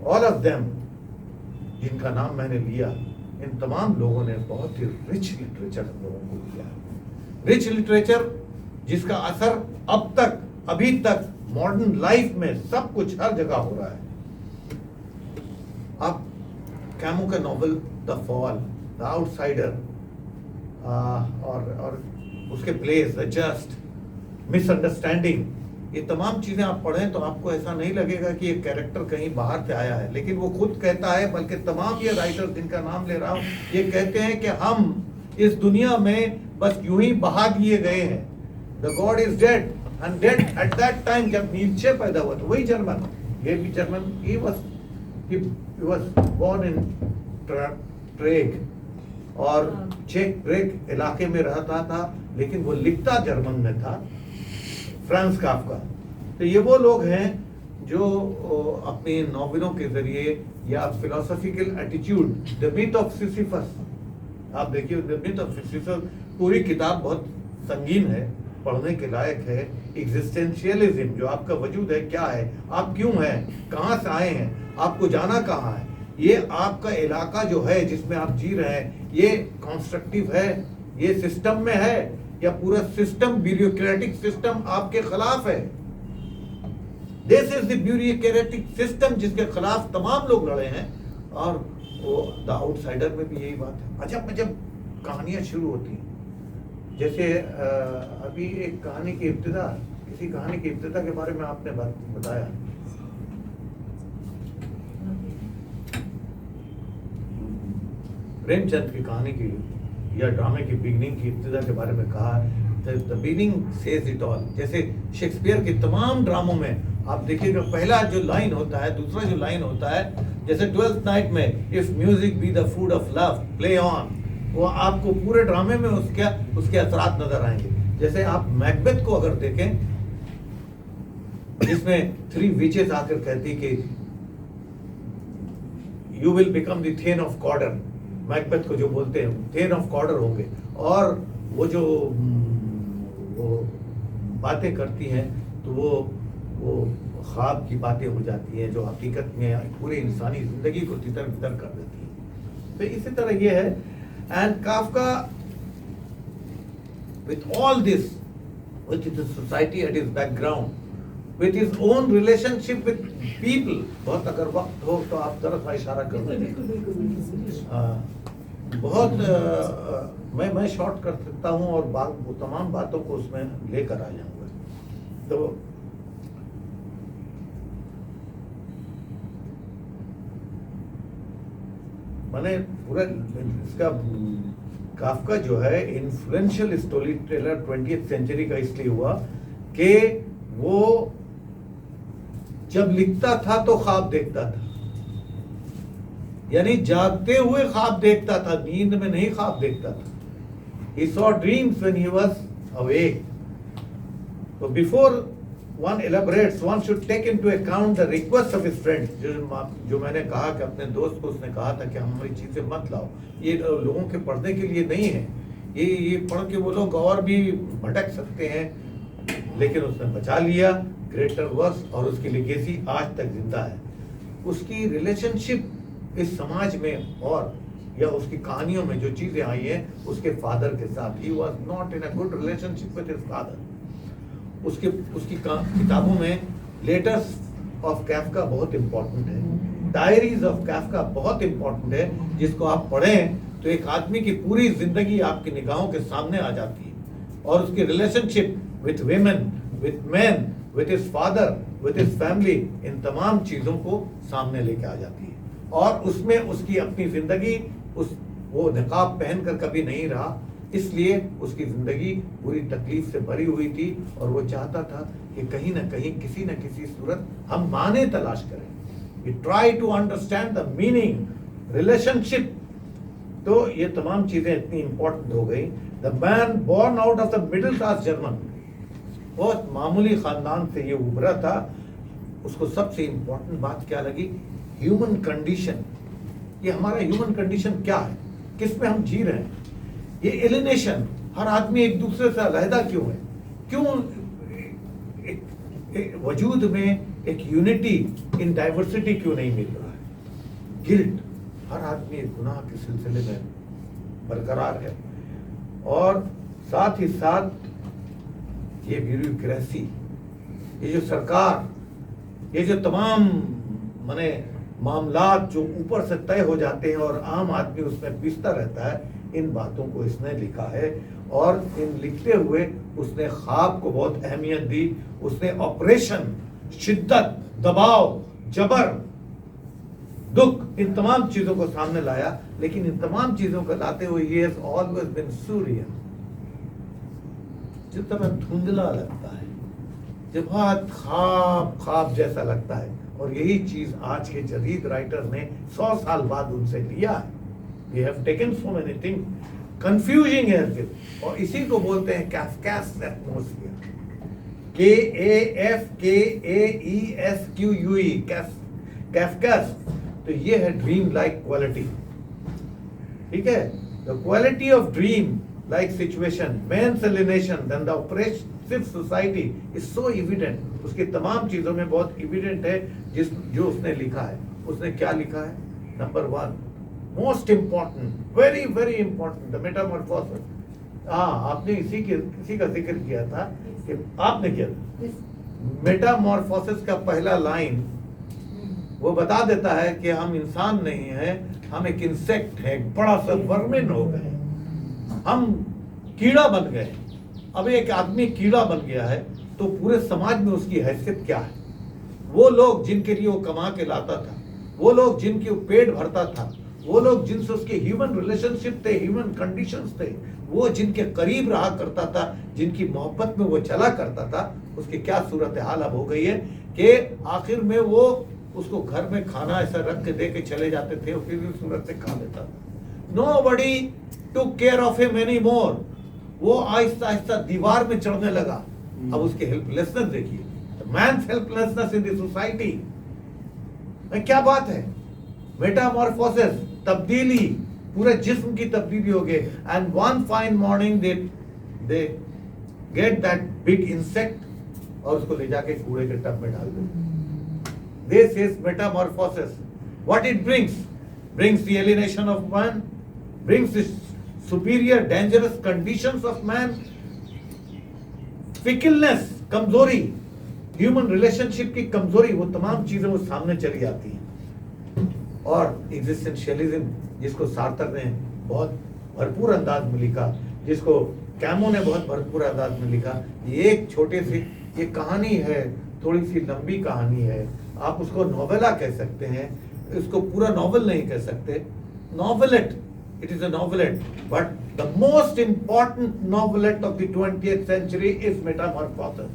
all of them, जिनका नाम मैंने लिया, इन तमाम लोगों ने बहुत ही रिच लिटरेचर हम लोगों को दिया। रिच लिटरेचर जिसका असर अब तक, अभी तक मॉडर्न लाइफ में सब कुछ हर जगह हो रहा है। आप कैमू का novel the fall, the outsider, और उसके प्लेस द जस्ट, मिसअंडरस्टैंडिंग, ये तमाम चीजें आप पढ़ें तो आपको ऐसा नहीं लगेगा कि ये कैरेक्टर कहीं बाहर से आया है, लेकिन वो खुद कहता है, बल्कि तमाम ये राइटर जिनका नाम ले रहा हूं, ये कहते हैं कि हम इस दुनिया में बस यूं ही बहा दिए गए हैं। The God is dead, and dead at that time जब नीचे पैदा हुआ तो वही जर्मन, ये भी German, he was born in Prague और चेक ब्रेक इलाके में रहता था, लेकिन वो लिखता जर्मन में था, फ्रांस काफ्का। तो ये वो लोग हैं जो अपनी नॉवेलों के जरिए या philosophical attitude, the myth of Sisyphus, आप देखिए द मिथ ऑफ सिसिफस, पूरी किताब बहुत संगीन है, पढ़ने के लायक है। एग्जिस्टेंशियलिज्म, जो आपका वजूद है, क्या है, आप क्यों हैं, कहाँ से आए हैं, आपको जाना कहाँ है, ये आपका इलाका जो है जिसमें आप जी रहे हैं, ये कॉन्स्ट्रक्टिव है, ये सिस्टम में है, या पूरा सिस्टम ब्यूरोक्रेटिक सिस्टम आपके खिलाफ है। This is the bureaucratic system जिसके खिलाफ तमाम लोग लड़े हैं। और वो द आउटसाइडर में भी यही बात है। अच्छा, जब कहानियां शुरू होती हैं, जैसे अभी एक कहानी की इब्तिदा, किसी कहानी की इब्तिदा के बारे में आपने बताया, प्रेमचंद की कहानी की या ड्रामे की बिगनिंग की इब्तिदा के बारे में कहा, the beginning says it all. जैसे शेक्सपियर के तमाम ड्रामों में आप देखिएगा, पहला जो लाइन होता है, दूसरा जो लाइन होता है, जैसे ट्वेल्थ नाइट में if music be the food of love play on, वो आपको पूरे ड्रामे में उसके असरात नजर आएंगे। जैसे आप मैकबेथ को अगर देखें, जिसमें 3 विचेस आकर कहती कि you will become the thane of Cawdor, Macbeth को जो बोलते हैं थेन ऑफ कॉर्डर होंगे, और वो जो वो बातें करती हैं तो वो ख्वाब की बातें हो जाती हैं, जो हकीकत में पूरे इंसानी जिंदगी को तितर बितर कर देती हैं। तो इसी तरह ये है। And Kafka with all this, with the society at his background, with his own relationship with people, बहुत अगर वक्त हो तो आप तरफ इशारा करो। बहुत मैं शॉर्ट कर सकता हूँ और वो तमाम बातों को उसमें लेकर आ जाऊंगा। तो मैंने पूरा इसका काफका जो है influential story teller 20th century का इसलिए हुआ कि वो जब लिखता था तो ख्वाब देखता था, यानी जागते हुए ख्वाब देखता था, नींद में नहीं ख्वाब देखता था। He saw dreams when he was awake. So before one elaborates, one should take into account the request of his friends. जो मैंने कहा कि अपने दोस्त को उसने कहा था कि हमारी चीजें मत लाओ, ये लोगों के पढ़ने के लिए नहीं है, ये पढ़ के वो लोग और भी भटक सकते हैं। लेकिन उसने बचा लिया, ग्रेटर वर्स, और उसकी लेगेसी आज तक जिंदा है। उसकी रिलेशनशिप इस समाज में और या उसकी कहानियों में जो चीजें आई हैं उसके फादर के साथ, he was not in a good relationship with his father. उसकी किताबों में लेटर्स ऑफ कैफका बहुत इंपॉर्टेंट है, डायरीज ऑफ कैफका बहुत इंपॉर्टेंट है, जिसको आप पढ़ें तो एक आदमी की पूरी जिंदगी आपकी निगाहों के सामने आ जाती है, और उसकी relationship with women, with man, with his father, with his family, इन तमाम चीजों को सामने लेके आ जाती है। और उसमें उसकी अपनी जिंदगी वो निकाब पहनकर कभी नहीं रहा, इसलिए उसकी जिंदगी पूरी तकलीफ से भरी हुई थी, और वो चाहता था कि कहीं ना कहीं किसी न किसी सूरत हम माने तलाश करें। We try to understand the meaning, relationship. तो ये तमाम चीजें इतनी इंपॉर्टेंट हो गई। The man born out of the middle class German, बहुत मामूली खानदान से ये उभरा था। उसको सबसे इंपॉर्टेंट बात क्या लगी? Human condition. ये हमारा ह्यूमन कंडीशन क्या है, किस में हम जी रहे हैं? ये एलिनेशन, हर आदमी एक दूसरे से अलहदा क्यों है? क्यों एक वजूद में एक यूनिटी इन डाइवर्सिटी क्यों नहीं मिल रहा है? गिल्ट, हर आदमी एक गुनाह के सिलसिले में बरकरार है। और साथ ही साथ ये ब्यूरोक्रेसी, ये जो सरकार, ये जो तमाम माने मामलात जो ऊपर से तय हो जाते हैं और आम आदमी उसमें पिसता रहता है, इन बातों को इसने लिखा है। और इन लिखते हुए उसने ख्वाब को बहुत अहमियत दी। उसने ऑपरेशन, शिद्दत, दबाव, जबर, दुख, इन तमाम चीजों को सामने लाया। लेकिन इन तमाम चीजों को लाते हुए he has always been सूर्य, जिस तरह धुंधला लगता है, जब बहुत ख्वाब जैसा लगता है। और यही चीज आज के जदीद राइटर ने 100 साल बाद उनसे लिया है। We have taken so many things, confusing है, और इसी को बोलते हैं कैफकास एटमॉस्फेयर। KAFKAESQUE, कैफकस। तो ये है ड्रीम लाइक क्वालिटी, ठीक है। The quality of dream like situation, men's alienation, then the oppressive society is so evident. उसकी तमाम चीजों में बहुत एविडेंट है जो उसने लिखा है। उसने क्या लिखा है? Number 1 most important, very very important, the Metamorphosis. आपने इसी का जिक्र किया था कि आपने किया था। मेटामॉर्फोसिस का पहला लाइन वो बता देता है कि हम इंसान नहीं है, हम एक इंसेक्ट है, एक बड़ा सा वर्मिन हो गए, हम कीड़ा बन गए। अब एक आदमी कीड़ा बन गया है तो पूरे समाज में उसकी हैसियत क्या है? वो लोग जिनके लिए वो कमा के लाता था, वो लोग जिनके वो पेट भरता था, वो लोग जिनसे उसके ह्यूमन रिलेशनशिप थे, ह्यूमन कंडीशंस थे, वो जिनके करीब रहा करता था, जिनकी मोहब्बत में वो चला करता था, उसकी क्या सूरत हाल अब हो गई है कि आखिर में वो उसको घर में खाना ऐसा रख के दे के चले जाते थे और फिर भी सूरत से खा लेता था। Nobody took care of him anymore। वो आहिस्ता आहिस्ता दीवार में चढ़ने लगा। अब उसकी हेल्पलेसनेस देखिए, man's helplessness in the society. क्या बात है? मेटामॉर्फोसिस, तब्दीली, पूरे जिस्म की तब्दीली हो गई। And one fine morning they get that big insect और उसको ले जाके कूड़े के टब में डाल देते। This is metamorphosis. What it brings? Brings the alienation of man, brings the superior dangerous conditions of man, fickleness, कमजोरी, ह्यूमन रिलेशनशिप की कमजोरी, वो तमाम चीजें वो सामने चली आती हैं। और एग्जिस्टेंशियलिज्म, जिसको सार्थक ने बहुत भरपूर अंदाज में लिखा, जिसको कैमो ने बहुत भरपूर अंदाज में लिखा, ये एक छोटे सी ये कहानी है, थोड़ी सी लंबी कहानी है। आप उसको नोवेला कह सकते हैं, इसको पूरा नॉवल नहीं कह सकते, novelette, it is a novelette, but the most important novelette of the 20th century is Metamorphosis.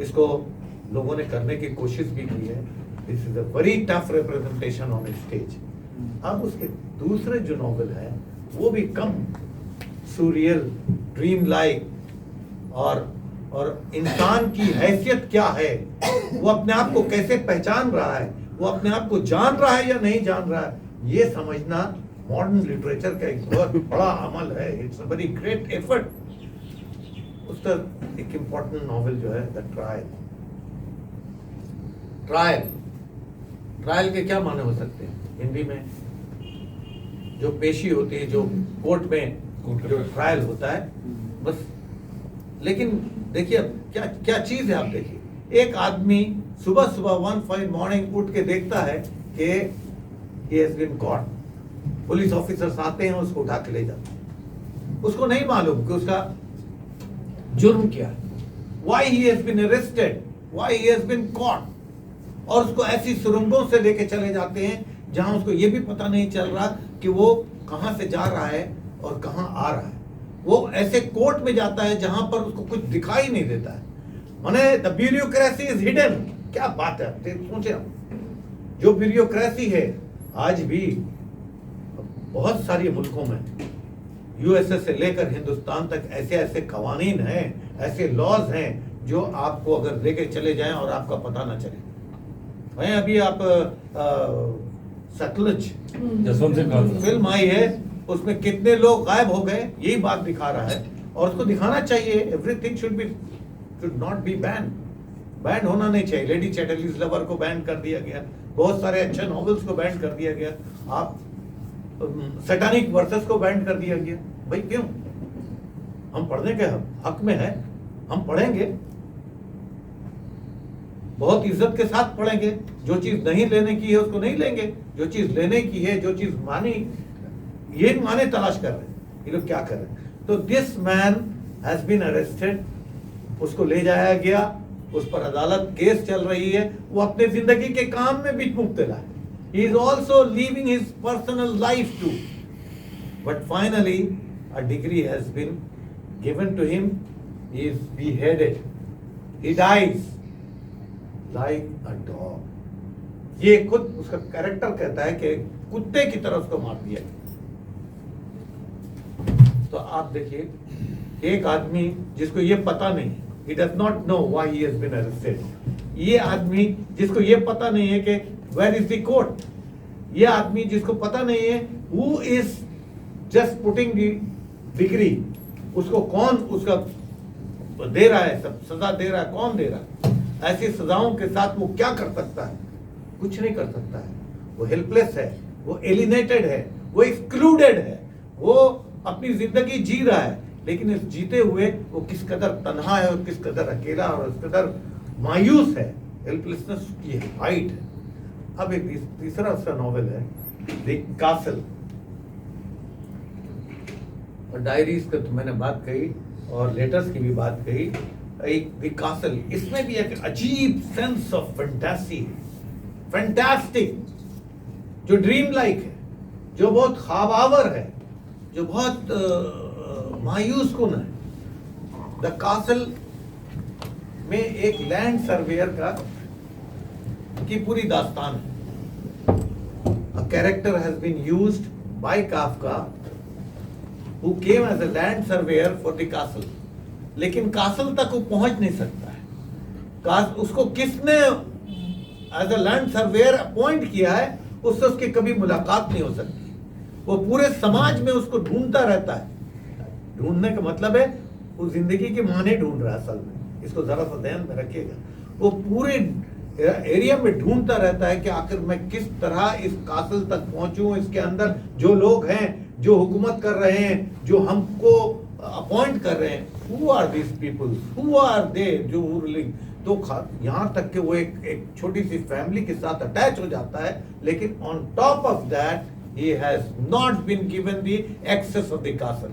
इसको लोगों ने करने की कोशिश भी की है। This is a very tough representation on stage. अब उसके दूसरे जो नॉवेल है वो भी कम सूरियल, ड्रीम लाइक, और इंसान की हैसियत क्या है, वो अपने आप को कैसे पहचान रहा है, वो अपने आप को जान रहा है या नहीं जान रहा है, ये समझना मॉडर्न लिटरेचर का एक बहुत बड़ा अमल है। It's a very great effort. उसका एक इंपॉर्टेंट नॉवेल जो है द ट्रायल। ट्रायल के क्या माने हो सकते हैं हिंदी में? जो पेशी होती है, जो कोर्ट में जो ट्रायल होता है, बस। लेकिन देखिए क्या क्या चीज है। आप देखिए, एक आदमी सुबह सुबह वन फाइन मॉर्निंग उठ के देखता है कि he has been caught। Police officers आते हैं, उसको उठा के ले जाते हैं। उसको नहीं मालूम कि उसका जुर्म क्या है, why he has been arrested, why he has been caught। और उसको ऐसी सुरंगों से लेके चले जाते हैं जहां उसको ये भी पता नहीं चल रहा कि वो कहां से जा रहा है और कहां आ रहा है। वो ऐसे कोर्ट में जाता है जहां पर उसको कुछ दिखाई नहीं देता है। माने द ब्यूरोक्रेसी इज हिडन। क्या बात है, सोचे आप, जो ब्यूरोक्रेसी है आज भी बहुत सारी मुल्कों में, यूएसए से लेकर हिंदुस्तान तक ऐसे ऐसे कवानीन हैं, ऐसे लॉज हैं जो आपको अगर लेके चले जाएं और आपका पता ना चले। मैं अभी आप सतलुज जसवंत सिंह फिल्म आई है, उसमें कितने लोग गायब हो गए, यही बात दिखा रहा है। और उसको दिखाना चाहिए। Everything should not be ban होना नहीं चाहिए। लेडी चैटर्जीज लवर को बैन कर दिया गया, बहुत सारे अच्छे नॉवेल्स को बैन कर दिया गया, आप सैटानिक वर्सेस को बैन कर दिया गया। भाई क्यों? हम पढ़ने के हक में है, हम पढ़ेंगे, बहुत इज्जत के साथ पढ़ेंगे। जो चीज नहीं लेने की है उसको नहीं लेंगे, जो चीज लेने की है, जो चीज मानी, ये माने तलाश कर रहे हैं ये लोग, क्या कर रहे हैं। तो this man has been arrested, उसको ले जाया गया, उस पर अदालत केस चल रही है, वो अपने जिंदगी के काम में भी मुब्तला है। He is also living his personal life too, but finally a degree has been given to him. He is beheaded, he dies like a dog। ये खुद उसका कैरेक्टर कहता है कि कुत्ते की तरह उसको मार दिया। तो आप देखिए एक आदमी जिसको ये पता नहीं, he does not know why he has been arrested. ये आदमी जिसको ये पता नहीं है कि where is the court. ये आदमी जिसको पता नहीं है who is just putting the degree, उसको कौन उसका दे रहा है, सब सजा दे रहा है, कौन दे रहा है. ऐसी सजाओं के साथ वो क्या कर सकता है? कुछ नहीं कर सकता है. वो हेल्पलेस है, वो एलिनेटेड है, वो एक्सक्लूडेड है, वो अपनी जिंदगी जी रहा है, लेकिन इस जीते हुए वो किस कदर तन्हा है और किस कदर अकेला और किस कदर मायूस है. हेल्पलेसनेस की हाइट है. अब एक तीसरा उसका नॉवेल है द कासल. और डायरीज का तो मैंने बात कही और लेटर्स की भी बात कही. एक द कासल, इसमें भी एक अजीब सेंस ऑफ फैंटेसी, फैंटास्टिक, जो ड्रीम लाइक है, जो बहुत ख्वाबावर है, जो बहुत मायूस कुन है. द कासल में एक लैंड सर्वेयर का की पूरी दास्तान है. A character has been used by Kafka who came as a land surveyor for the castle. लेकिन कासल तक वो पहुंच नहीं सकता है. उसको किसने as a land surveyor appoint किया है, उससे उसकी कभी मुलाकात नहीं हो सकती. वो पूरे समाज में उसको ढूंढता रहता है. ढूंढने का मतलब है वो जिंदगी के माने ढूंढ रहा है असल में. इसको जरा सा ध्यान में रखिएगा. वो पूरे एरिया में ढूंढता रहता है कि आखिर मैं किस तरह इस कासल तक पहुंचूं. इसके अंदर जो लोग हैं, जो हुकूमत कर रहे हैं, जो हमको अपॉइंट कर रहे हैं, who are this people, who are they, जो रूलिंग. तो यहाँ तक कि वो एक छोटी सी फैमिली के साथ अटैच हो जाता है. लेकिन on top of that he has not been given the access of the castle.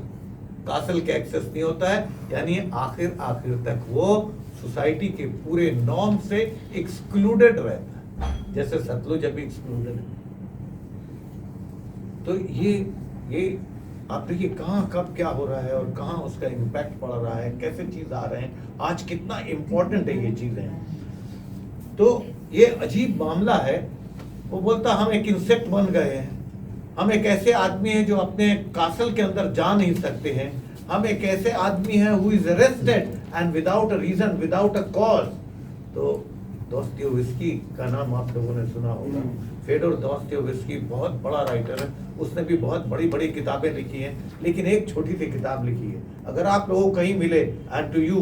Castle के एक्सेस नहीं होता है, यानी आखिर तक वो सोसाइटी के पूरे नॉर्म से एक्सक्लूडेड रहता है, जैसे सतलुज अभी एक्सक्लूडेड है. तो ये आप देखिए कहाँ कब क्या हो रहा है और कहाँ उसका इम्पैक्ट पड़ रहा है, कैसे चीज आ रहे हैं, आज कितना इम्पोर्टेंट है ये चीजें. तो ये अजीब मामला है. वो बोलता हम एक इंसेक्ट बन गए हैं, हम एक ऐसे आदमी हैं जो अपने कासल के अंदर जा नहीं सकते हैं, हम एक ऐसे आदमी हैं who is arrested and without a reason, without a cause. तो दोस्तोयेव्स्की का नाम आप लोगों ने सुना होगा. फेडोर दोस्तोयेव्स्की बहुत बड़ा राइटर है. उसने भी बहुत बड़ी बड़ी किताबें लिखी हैं, लेकिन एक छोटी सी किताब लिखी है. अगर आप लोगों को कहीं मिले, and to you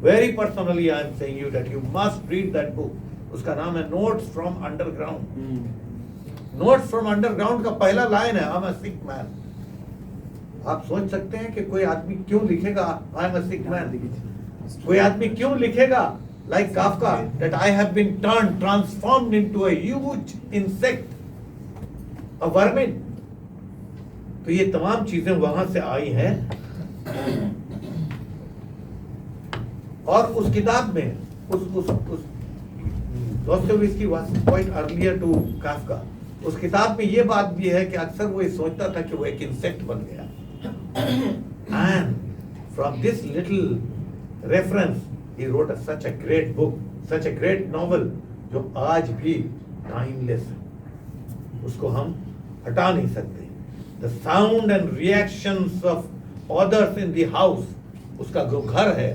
very personally I am saying you that you must read that book. उसका नाम है notes from underground. Notes from underground का पहला लाइन है, I am a sick man. आप सोच सकते हैं कि कोई आदमी क्यों लिखेगा I am a sick man. कोई आदमी क्यों लिखेगा like Kafka that I have been transformed into a huge insect, a vermin. तो ये तमाम चीजें वहां से आई हैं. और उस किताब में उस Dostoevsky was quite earlier to Kafka. उस किताब में ये बात भी है कि अक्सर वो ये सोचता था कि वो एक इंसेक्ट बन गया. And from this little reference he wrote such a great book, such a great novel, जो आज भी timeless है. उसको हम हटा नहीं सकते. The sound and reactions of others in the house, उसका जो घर है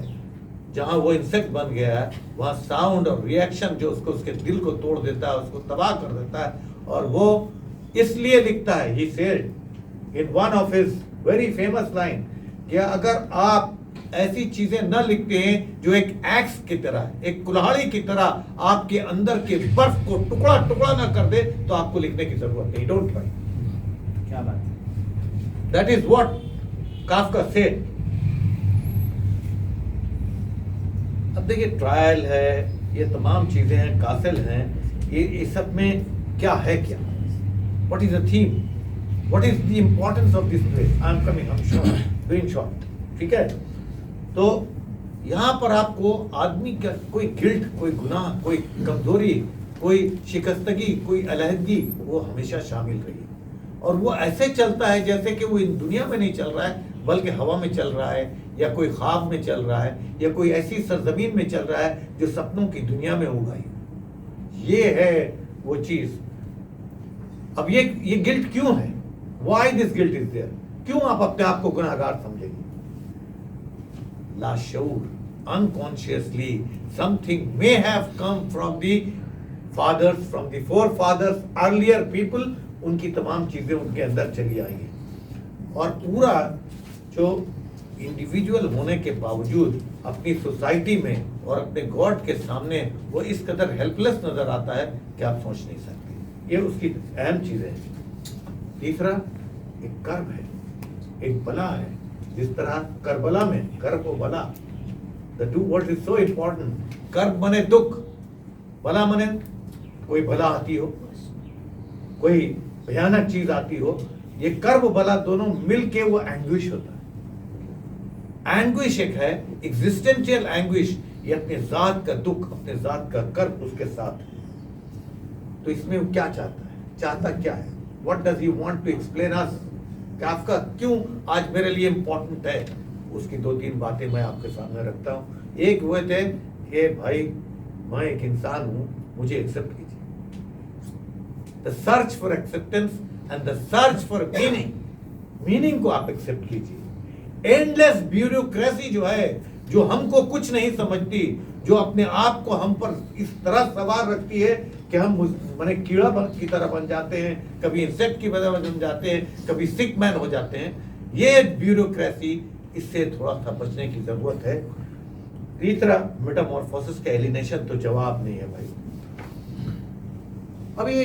जहां वो इंसेक्ट बन गया है, वहां साउंड और रिएक्शन जो उसको उसके दिल को तोड़ देता है, उसको तबाह कर देता है. और वो इसलिए लिखता है, he said in one of his very famous line, कि अगर आप ऐसी चीजें न लिखते हैं जो एक एक्स की तरह, एक कुल्हाड़ी की तरह आपके अंदर के बर्फ को टुकड़ा टुकड़ा ना कर दे, तो आपको लिखने की जरूरत नहीं. Don't try. क्या बात है. That is what Kafka said. अब देखिए ट्रायल है, ये तमाम चीजें हैं, कासल हैं, ये सब में क्या है, क्या what is the theme, what is the importance of this place. I am coming, I am short, very short. ठीक है. तो यहाँ पर आपको आदमी का कोई गिल्ट, कोई गुनाह, कोई कमजोरी, कोई शिकस्तगी, कोई अलहदगी, वो हमेशा शामिल रही. और वो ऐसे चलता है जैसे कि वो इन दुनिया में नहीं चल रहा है, बल्कि हवा में चल रहा है, या कोई ख्वाब में चल रहा है, या कोई ऐसी सरजमीन में चल रहा है जो सपनों की दुनिया में उगाई. ये है वो चीज. अब ये गिल्ट क्यों है? Why this guilt is there? क्यों आप अपने आप को गुनाहगार समझेंगे? लाशऊर, unconsciously something may have come from the fathers, from the forefathers, earlier people, उनकी तमाम चीजें उनके अंदर चली आई हैं। और पूरा जो इंडिविजुअल होने के बावजूद अपनी सोसाइटी में और अपने गॉड के सामने वो इस कदर हेल्पलेस नजर आता है कि आप सोच नहीं सकते। ये उसकी अहम चीजें हैं। तीसरा, एक कर्ब है, एक बला है। जिस तरह करबला में कर्ब और बला, the two words is so important. कर्ब मने दुख, बला मने कोई भला आती हो, कोई भयानक चीज आती हो। ये कर्ब बला दोनों मिलके वो एंग्विश होता है। एंग्विश एक है एग्जिस्टेंशियल एंग्विश, ये अपने जात का दुख, अपने जात का कर्ब उसके साथ है। तो इसमें वो क्या चाहता है, चाहता क्या है, what does he want to explain us, कि आपका क्यों आज मेरे लिए इंपॉर्टेंट है। उसकी 2-3 बातें मैं आपके सामने रखता हूँ। एक वो थे कि भाई मैं एक इंसान हूँ, मुझे एक्सेप्ट कीजिए। The search for acceptance and the search for meaning, meaning को आप एक्सेप्ट कीजिए। एंडलेस ब्यूरोक्रेसी जो है, जो हमको कुछ नहीं समझती, जो अपने आप को हम पर इस तरह सवार रखती है कि हम माने कीड़ा की तरह बन जाते हैं, कभी इंसेक्ट की तरह बन जाते हैं, कभी सिक मैन हो जाते हैं। ये ब्यूरोक्रेसी, इससे थोड़ा सा बचने की जरूरत है। तीसरा, मेटामॉर्फोसिस का एलिनेशन तो जवाब नहीं है भाई। अभी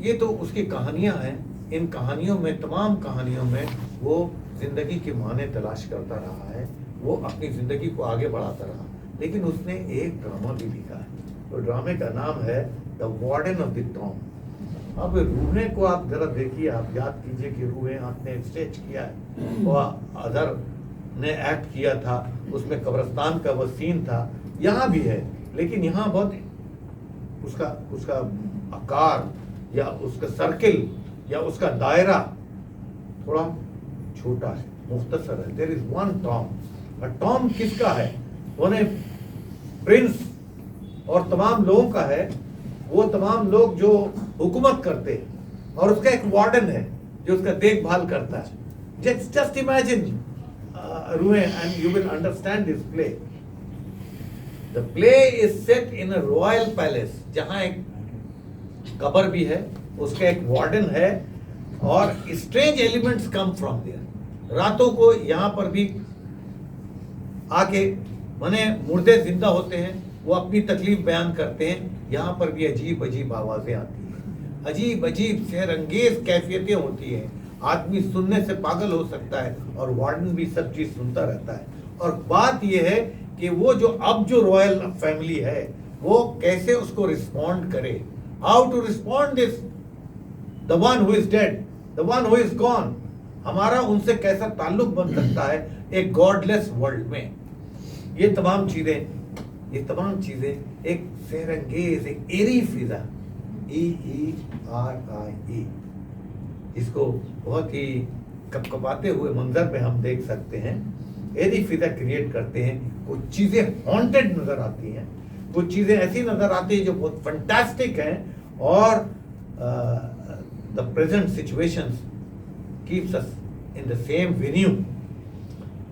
ये तो उसकी कहानियां हैं। इन कहानियों में, तमाम कहानियों में वो जिंदगी की माने तलाश करता रहा है, वो अपनी जिंदगी को आगे बढ़ाता रहा। लेकिन उसने एक ड्रामा भी लिखा है, तो ड्रामे का नाम है the warden of the Tom. अब रूहें को आप जरा देखिए, आप याद कीजिए कि रूहें आपने स्टेज किया है, और अदर ने एक्ट किया था, उसमें कब्रिस्तान का वो सीन था, यहाँ भी है। लेकिन यहाँ बहुत उसका आकार या उसका सर्किल या उसका दायरा थोड़ा छोटा है, मुख्तसर है। There is one Tom. और टॉम किसका है? वो प्रिंस और तमाम लोगों का है, वो तमाम लोग जो हुकूमत करते हैं, और उसका एक वार्डन है जो उसका देखभाल करता है। जस्ट इमेजिन रूहे and you will understand this play. The play is set in a royal palace, जहां एक कब्र भी है, उसका एक वार्डन है, और strange elements come from there. रातों को यहाँ पर भी आके माने मुर्दे जिंदा होते हैं, वो अपनी तकलीफ बयान करते हैं। यहाँ पर भी अजीब अजीब आवाजें आती हैं, अजीब अजीब सेहरंगेज कैफियतें होती हैं। आदमी सुनने से पागल हो सकता है, और वार्डन भी सब चीज सुनता रहता है। और बात यह है कि वो जो रॉयल फैमिली है, वो कैसे उसको रिस्पॉन्ड करे, how to respond this the one who is dead, the one who is gone. हमारा उनसे कैसा ताल्लुक बन सकता है एक गॉडलेस वर्ल्ड में। ये तमाम चीजें एक सेहरंगेज, एक एरी फिजा, EERIE, इसको बहुत ही कपकपाते हुए मंजर में हम देख सकते हैं। एरी फिजा क्रिएट करते हैं। कुछ चीजें हॉन्टेड नजर आती हैं, कुछ चीजें ऐसी नजर आती है जो बहुत फंटास्टिक हैं, और the present situations keeps us in the same venue.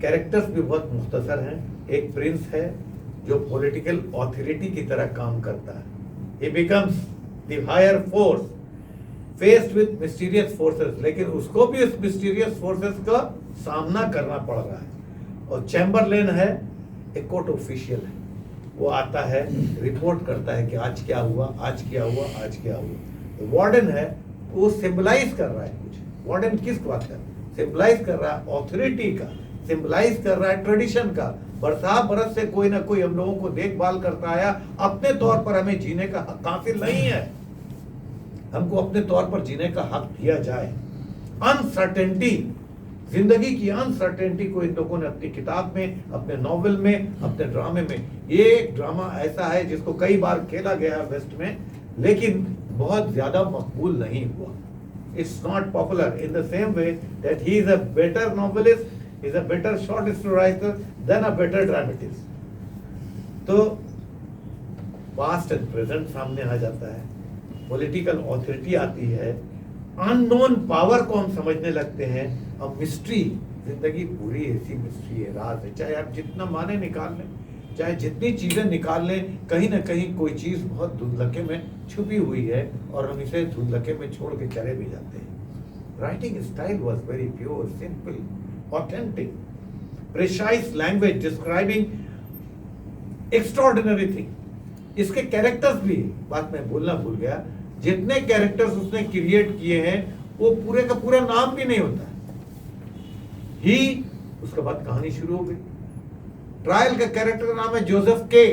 Characters भी बहुत मुख्तसर हैं। एक प्रिंस है जो पॉलिटिकल ऑथोरिटी की तरह काम करता है। He becomes the higher force faced with mysterious forces, लेकिन उसको भी उस मिस्टीरियस फोर्सेस का सामना करना पड़ रहा है। और चैम्बरलेन है, एक कोर्ट ऑफिशियल है, वो आता है, रिपोर्ट करता है कि आज क्या हुआ, आज क्या हुआ, आज क्या हुआ। वार्डन है, वो सिंबलाइज कर रहा है कुछ। वार्डन किस बात का सिंबलाइज कर रहा है? ऑथोरिटी का, सिंबलाइज कर रहा है ट्रेडिशन का। बरस से कोई ना कोई हम लोगों को देखभाल करता आया, अपने तौर पर हमें जीने का हक हासिल नहीं है, हमको अपने तौर पर जीने का हक दिया जाए। अनसर्टेनिटी, जिंदगी की अनसर्टेनिटी को इन लोगों ने अपनी किताब में, अपने नॉवेल में, अपने ड्रामे में, ये एक ड्रामा ऐसा है जिसको कई बार खेला गया वेस्ट में, लेकिन बहुत ज्यादा मकबूल नहीं हुआ। It's not popular in the same way that he is a better novelist, he is a better short story writer than a better dramatist. तो पास्ट एंड प्रेजेंट सामने आ जाता है, पॉलिटिकल ऑथोरिटी आती है, अननोन पावर को हम समझने लगते हैं, अब मिस्ट्री जिंदगी पूरी ऐसी मिस्ट्री है, राज है। चाहे आप जितना माने निकाल लें, चाहे जितनी चीजें निकाल लें, कहीं ना कहीं कोई चीज बहुत धुंधलके में छुपी हुई है और हम इसे धुंधलके में छोड़ के चले भी जाते हैं। Writing style was very pure, simple, authentic, precise language describing extraordinary thing. इसके कैरेक्टर्स भी, बात मैं बोलना भूल गया, जितने कैरेक्टर्स उसने क्रिएट किए हैं वो पूरे का पूरा नाम भी नहीं होता ही। उसके बाद कहानी शुरू हो गई। ट्रायल का कैरेक्टर का नाम है जोसेफ के।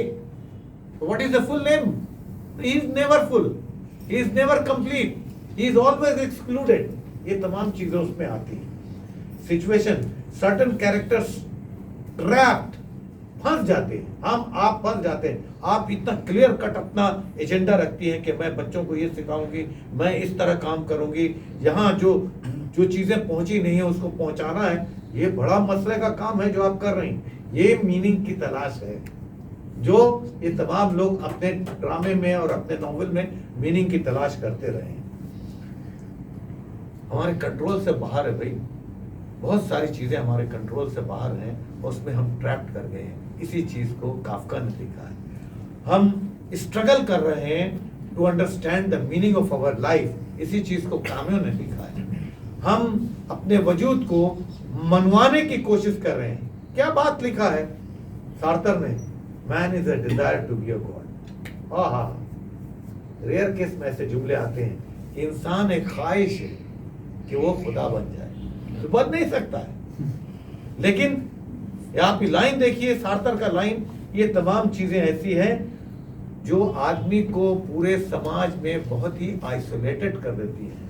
What is the full name? He is never full, he is never complete, he is always excluded. ये तमाम चीजें उसमें आती हैं। सिचुएशन, सर्टन कैरेक्टर्स ट्रैप्ड, फंस जाते हैं, हम आप फंस जाते हैं। आप इतना क्लियर कट अपना एजेंडा रखती हैं कि मैं बच्चों को ये सिखाऊंगी, मैं इस तरह काम करूंगी, यहाँ जो चीजें पहुंची नहीं है उसको पहुंचाना है। ये बड़ा मसले का काम है जो आप कर रही हैं। ये मीनिंग की तलाश है जो ये तमाम लोग अपने ड्रामे में और अपने नॉवेल में मीनिंग की तलाश करते रहे हैं। हमारे कंट्रोल से बाहर है भाई, बहुत सारी चीजें हमारे कंट्रोल से बाहर हैं, उसमें हम ट्रैप्ड कर गए हैं। इसी चीज को काफका ने लिखा है। हम स्ट्रगल कर रहे हैं to understand the meaning of our life, इसी चीज को काम्यो ने लिखा है। हम अपने वजूद को मनवाने की कोशिश कर रहे हैं। क्या बात लिखा है सार्थर ने, man is a desire to be a god. आहा, रेयर केस में ऐसे जुमले आते हैं कि इंसान एक ख्वाहिश है कि वो खुदा बन जाए, तो बन नहीं सकता है। लेकिन आप लाइन देखिए, सार्थर का लाइन, ये तमाम चीजें ऐसी हैं जो आदमी को पूरे समाज में बहुत ही आइसोलेटेड कर देती है।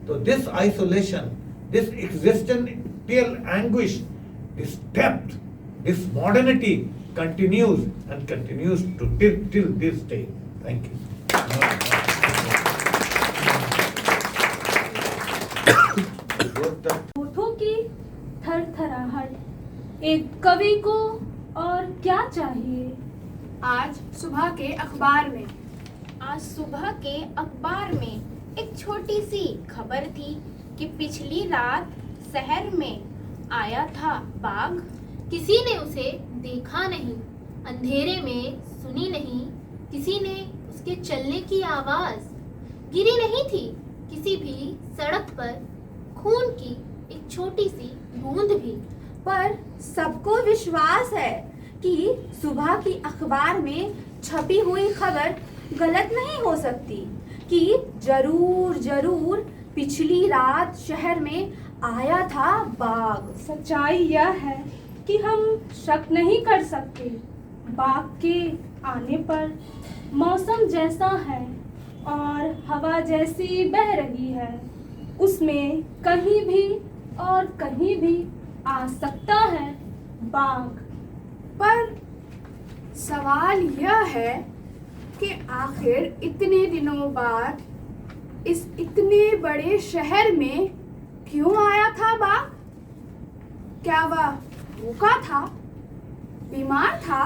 तो this isolation, this existential anguish, this depth, this modernity continues and continues to till this day. Thank you. होठों की थरथराहट, एक कवि को और क्या चाहिए। आज सुबह के अखबार में एक छोटी सी खबर थी कि पिछली रात शहर में आया था बाघ। किसी ने उसे देखा नहीं, अंधेरे में सुनी नहीं, किसी ने उसके चलने की आवाज गिरी नहीं थी किसी भी सड़क पर खून की एक छोटी सी बूंद भी। पर सबको विश्वास है कि सुबह की अखबार में छपी हुई खबर गलत नहीं हो सकती कि जरूर पिछली रात शहर में आया था बाघ। सच्चाई यह है कि हम शक नहीं कर सकते। बाघ के आने पर मौसम जैसा है और हवा जैसी बह रही है, उसमें कहीं भी और कहीं भी आ सकता है बाघ। पर सवाल यह है कि आखिर इतने दिनों बाद इस इतने बड़े शहर में क्यों आया था बाघ? क्या वह भूखा था, बीमार था?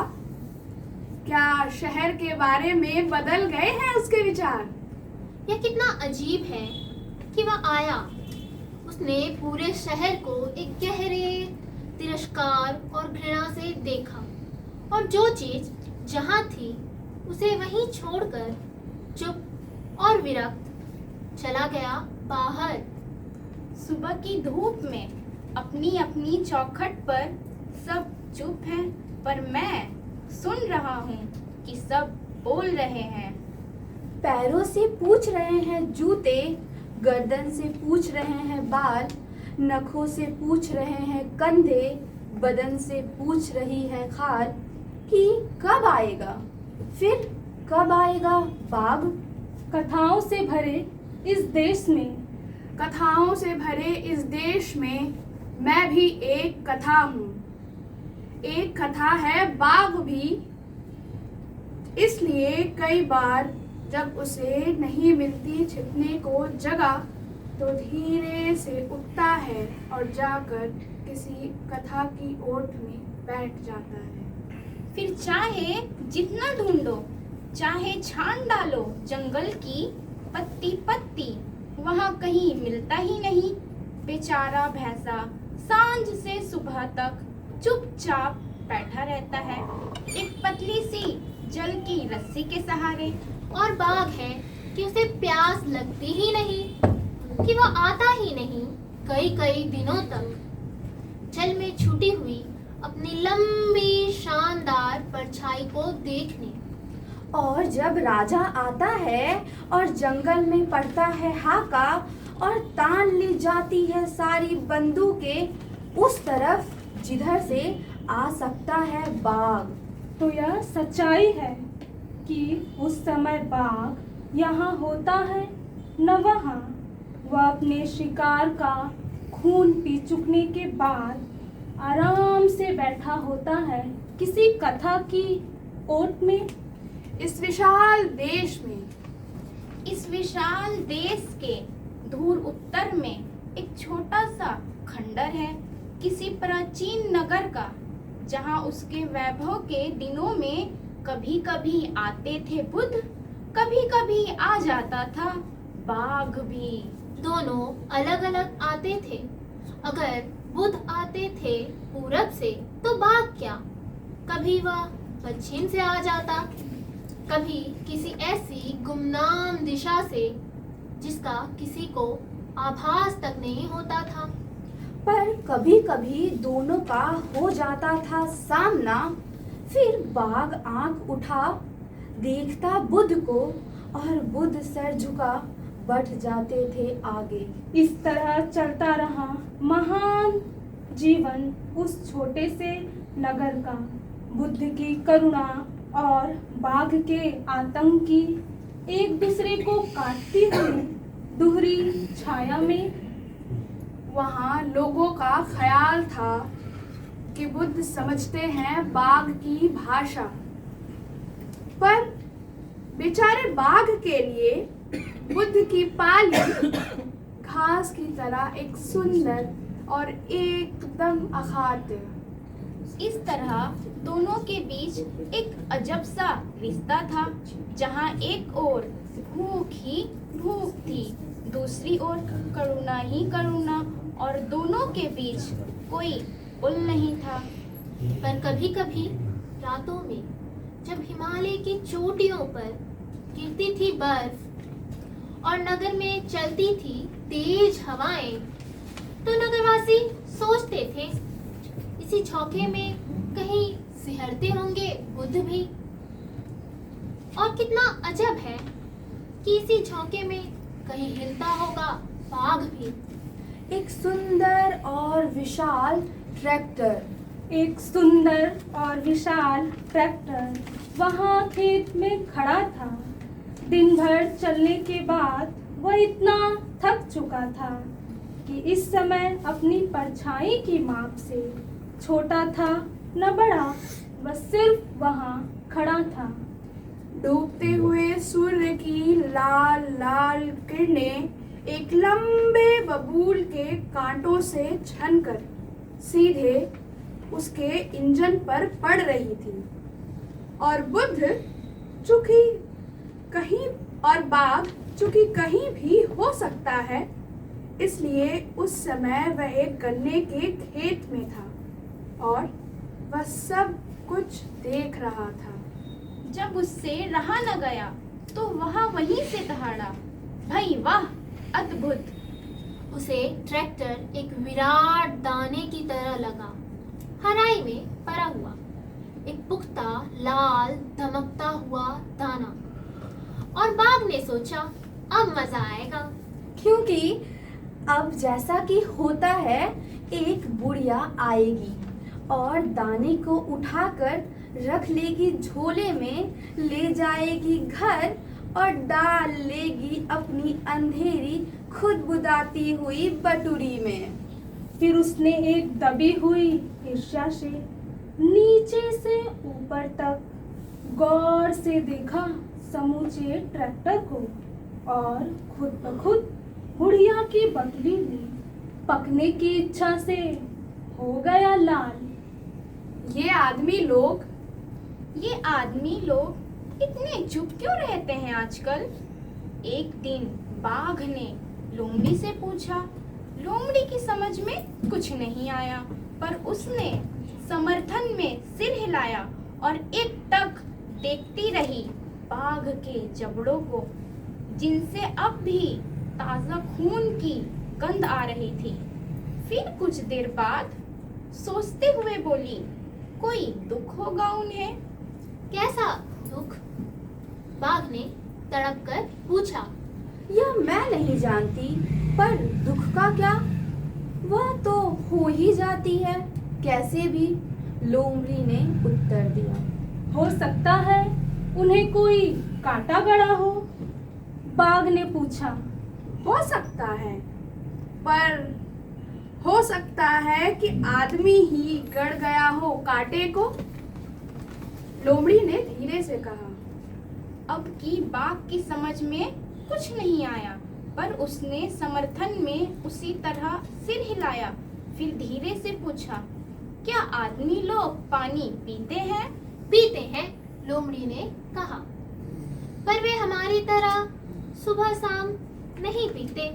क्या शहर के बारे में बदल गए हैं उसके विचार? यह कितना अजीब है कि वह आया, उसने पूरे शहर को एक गहरे तिरस्कार और घृणा से देखा और जो चीज जहां थी उसे वहीं छोड़कर चुप और विरक्त चला गया बाहर। सुबह की धूप में अपनी अपनी चौखट पर सब चुप हैं, पर मैं सुन रहा हूँ कि सब बोल रहे हैं। पैरों से पूछ रहे हैं जूते, गर्दन से पूछ रहे हैं बाल, नखों से पूछ रहे हैं कंधे, बदन से पूछ रही है खाल कि कब आएगा, फिर कब आएगा बाघ। कथाओं से भरे इस देश में, कथाओं से भरे इस देश में मैं भी एक कथा हूँ। एक कथा है बाघ भी। इसलिए कई बार जब उसे नहीं मिलती छिपने को जगह, तो धीरे से उठता है और जाकर किसी कथा की ओट में बैठ जाता है। फिर चाहे जितना ढूंढो, चाहे छान डालो जंगल की पत्ती पत्ती, वहाँ कहीं मिलता ही नहीं। बेचारा भैंसा सांझ से सुबह तक चुपचाप बैठा रहता है, एक पतली सी जल की रस्सी के सहारे। और बाघ है कि उसे प्यास लगती ही नहीं, कि वह आता ही नहीं कई कई दिनों तक जल में छूटी हुई अपनी लंबी शानदार परछाई को देखने। और जब राजा आता है और जंगल में पड़ता है हाका और तान ली जाती है सारी बंदूकें उस तरफ जिधर से आ सकता है बाघ। तो यह सच्चाई है कि उस समय बाघ यहाँ होता है न वहाँ। वह अपने शिकार का खून पी चुकने के बाद आराम से बैठा होता है किसी कथा की ओट में। इस विशाल देश में, इस विशाल देश के दूर उत्तर में एक छोटा सा खंडर है किसी प्राचीन नगर का, जहाँ उसके वैभव के दिनों में कभी कभी आते थे बुद्ध, कभी कभी आ जाता था बाघ भी। दोनों अलग अलग आते थे। अगर बुद्ध आते थे पूरब से तो बाघ क्या, कभी वह पश्चिम से आ जाता, कभी किसी ऐसी गुमनाम दिशा से जिसका किसी को आभास तक नहीं होता था। पर कभी कभी दोनों का हो जाता था सामना। फिर बाघ आंख उठा देखता बुद्ध को और बुद्ध सर झुका बढ़ जाते थे आगे। इस तरह चलता रहा महान जीवन उस छोटे से नगर का। बुद्ध की करुणा और बाघ के आतंक की एक दूसरे को काटती हुई दोहरी छाया में वहाँ लोगों का ख्याल था कि बुद्ध समझते हैं बाघ की भाषा, पर बेचारे बाघ के लिए बुद्ध की पाली घास की तरह एक सुंदर और एकदम अखाद्य। इस तरह दोनों के बीच एक अजब सा रिश्ता था, जहाँ एक ओर भूख ही भूख थी, दूसरी ओर करुणा ही करुणा, और दोनों के बीच कोई पुल नहीं था। पर कभी कभी रातों में जब हिमालय की चोटियों पर गिरती थी बर्फ और नगर में चलती थी तेज हवाएं, तो नगरवासी सोचते थे इसी झोंके में कहीं सिहरते होंगे बुद्ध भी। और कितना अजब है कि इसी झोंके में कहीं हिलता होगा बाघ भी। एक सुंदर और विशाल ट्रैक्टर, एक सुंदर और विशाल ट्रैक्टर वहाँ खेत में खड़ा था। दिन भर चलने के बाद वह इतना थक चुका था कि इस समय अपनी परछाई की माप से छोटा था न बड़ा, वह सिर्फ वहाँ खड़ा था। डूबते हुए सूर्य की लाल लाल किरणें एक लंबे बबूल के कांटों से छनकर सीधे उसके इंजन पर पड़ रही थी। और बुद्ध चूंकि कहीं और बाघ चूंकि कहीं भी हो सकता है, इसलिए उस समय वह एक गन्ने के खेत में था और वह सब कुछ देख रहा था। जब उससे रहा न गया तो वह वहीं से दहाड़ा, भाई वाह अद्भुत। उसे ट्रैक्टर एक विराट दाने की तरह लगा, हराई में पड़ा हुआ एक पुख्ता लाल धमकता हुआ दाना। और बाघ ने सोचा अब मजा आएगा, क्योंकि अब जैसा कि होता है एक बुढ़िया आएगी और दाने को उठाकर रख लेगी झोले में, ले जाएगी घर और डाल लेगी अपनी अंधेरी खुदबुदाती हुई बटुरी में। फिर उसने एक दबी हुई ईर्ष्या से नीचे से ऊपर तक गौर से देखा समूचे ट्रैक्टर को और खुद ब खुद बुढ़िया की बटुरी में पकने की इच्छा से हो गया लाल। ये आदमी लोग इतने चुप क्यों रहते हैं आजकल? एक दिन बाघ ने लोमड़ी से पूछा। लोमड़ी की समझ में कुछ नहीं आया, पर उसने समर्थन में सिर हिलाया और एक टक देखती रही बाघ के जबड़ों को, जिनसे अब भी ताजा खून की गंध आ रही थी। फिर कुछ देर बाद सोचते हुए बोली, कोई दुख होगा उन्हें। कैसा दुख? बाघ ने तड़प कर पूछा। यह मैं नहीं जानती, पर दुख का क्या, वह तो हो ही जाती है कैसे भी, लोमड़ी ने उत्तर दिया। हो सकता है उन्हें कोई कांटा गड़ा हो, बाघ ने पूछा। हो सकता है, पर हो सकता है कि आदमी ही गड़ गया हो कांटे को, लोमड़ी ने धीरे से कहा। अब की बाघ की समझ में कुछ नहीं आया, पर उसने समर्थन में उसी तरह सिर हिलाया। फिर धीरे से पूछा, क्या आदमी लोग पानी पीते हैं? पीते हैं, लोमड़ी ने कहा, पर वे हमारी तरह सुबह शाम नहीं पीते।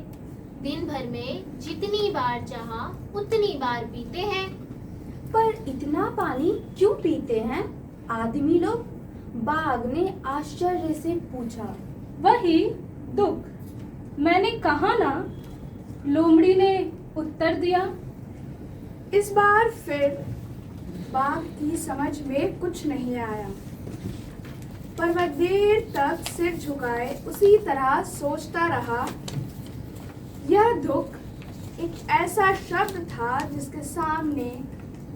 दिन भर में जितनी बार चाहा उतनी बार पीते हैं। पर इतना पानी क्यों पीते हैं आदमी लोग? बाघ ने आश्चर्य से पूछा। वही दुख, मैंने कहा ना, लोमड़ी ने उत्तर दिया। इस बार फिर बाघ की समझ में कुछ नहीं आया, पर वह देर तक सिर झुकाए उसी तरह सोचता रहा। यह दुख एक ऐसा शब्द था जिसके सामने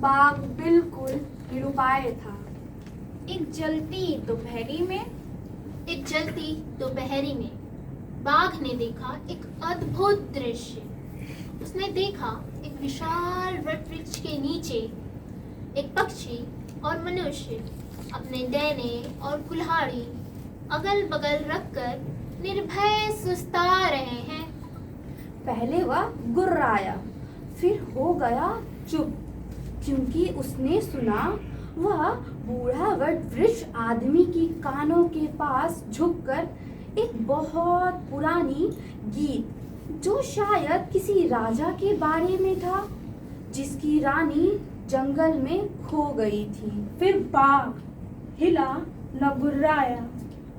बाघ बिल्कुल निरुपाय था। एक जलती दोपहरी में बाघ ने देखा एक अद्भुत दृश्य। उसने देखा एक विशाल वटवृक्ष के नीचे एक पक्षी और मनुष्य अपने डैने और कुल्हाड़ी अगल बगल रखकर निर्भय सुस्ता रहे हैं। पहले वह गुर्राया, फिर हो गया चुप, क्योंकि उसने सुना वह बूढ़ा वटवृक्ष आदमी की कानों के पास झुककर एक बहुत पुरानी गीत, जो शायद किसी राजा के बारे में था, जिसकी रानी जंगल में खो गई थी। फिर बाघ हिला न गुर्राया,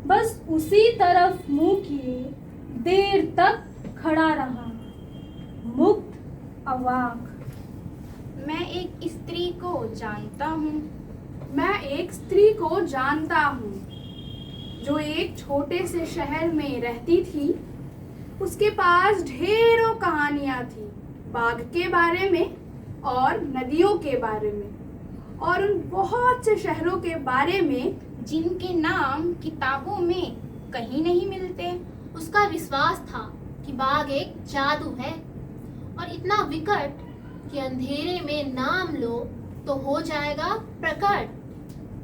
बस उसी तरफ मुंह किए देर तक खड़ा रहा, मुक्त अवाक। मैं एक स्त्री को जानता हूँ। मैं एक स्त्री को जानता हूँ जो एक छोटे से शहर में रहती थी। उसके पास ढेरों कहानियाँ थी, बाघ के बारे में और नदियों के बारे में और उन बहुत से शहरों के बारे में जिनके नाम किताबों में कहीं नहीं मिलते। उसका विश्वास था कि बाघ एक जादू है और इतना विकट कि अंधेरे में नाम लो तो हो जाएगा प्रकट।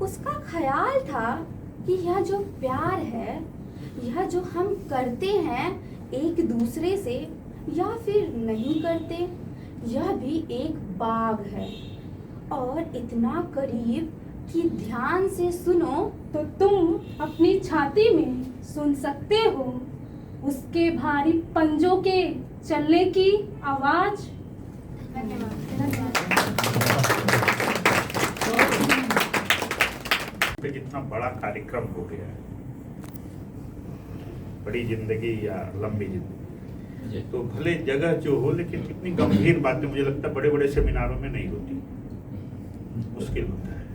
उसका ख्याल था कि यह जो प्यार है, यह जो हम करते हैं एक दूसरे से या फिर नहीं करते, यह भी एक बाघ है और इतना करीब कि ध्यान से सुनो तो तुम अपनी छाती में सुन सकते हो उसके भारी पंजों के चलने की आवाज। पे कितना बड़ा कार्यक्रम हो गया है, बड़ी जिंदगी या लंबी जिंदगी, तो भले जगह जो हो, लेकिन इतनी गंभीर बातें मुझे लगता है बड़े बड़े सेमिनारों में नहीं होती, मुश्किल होता है।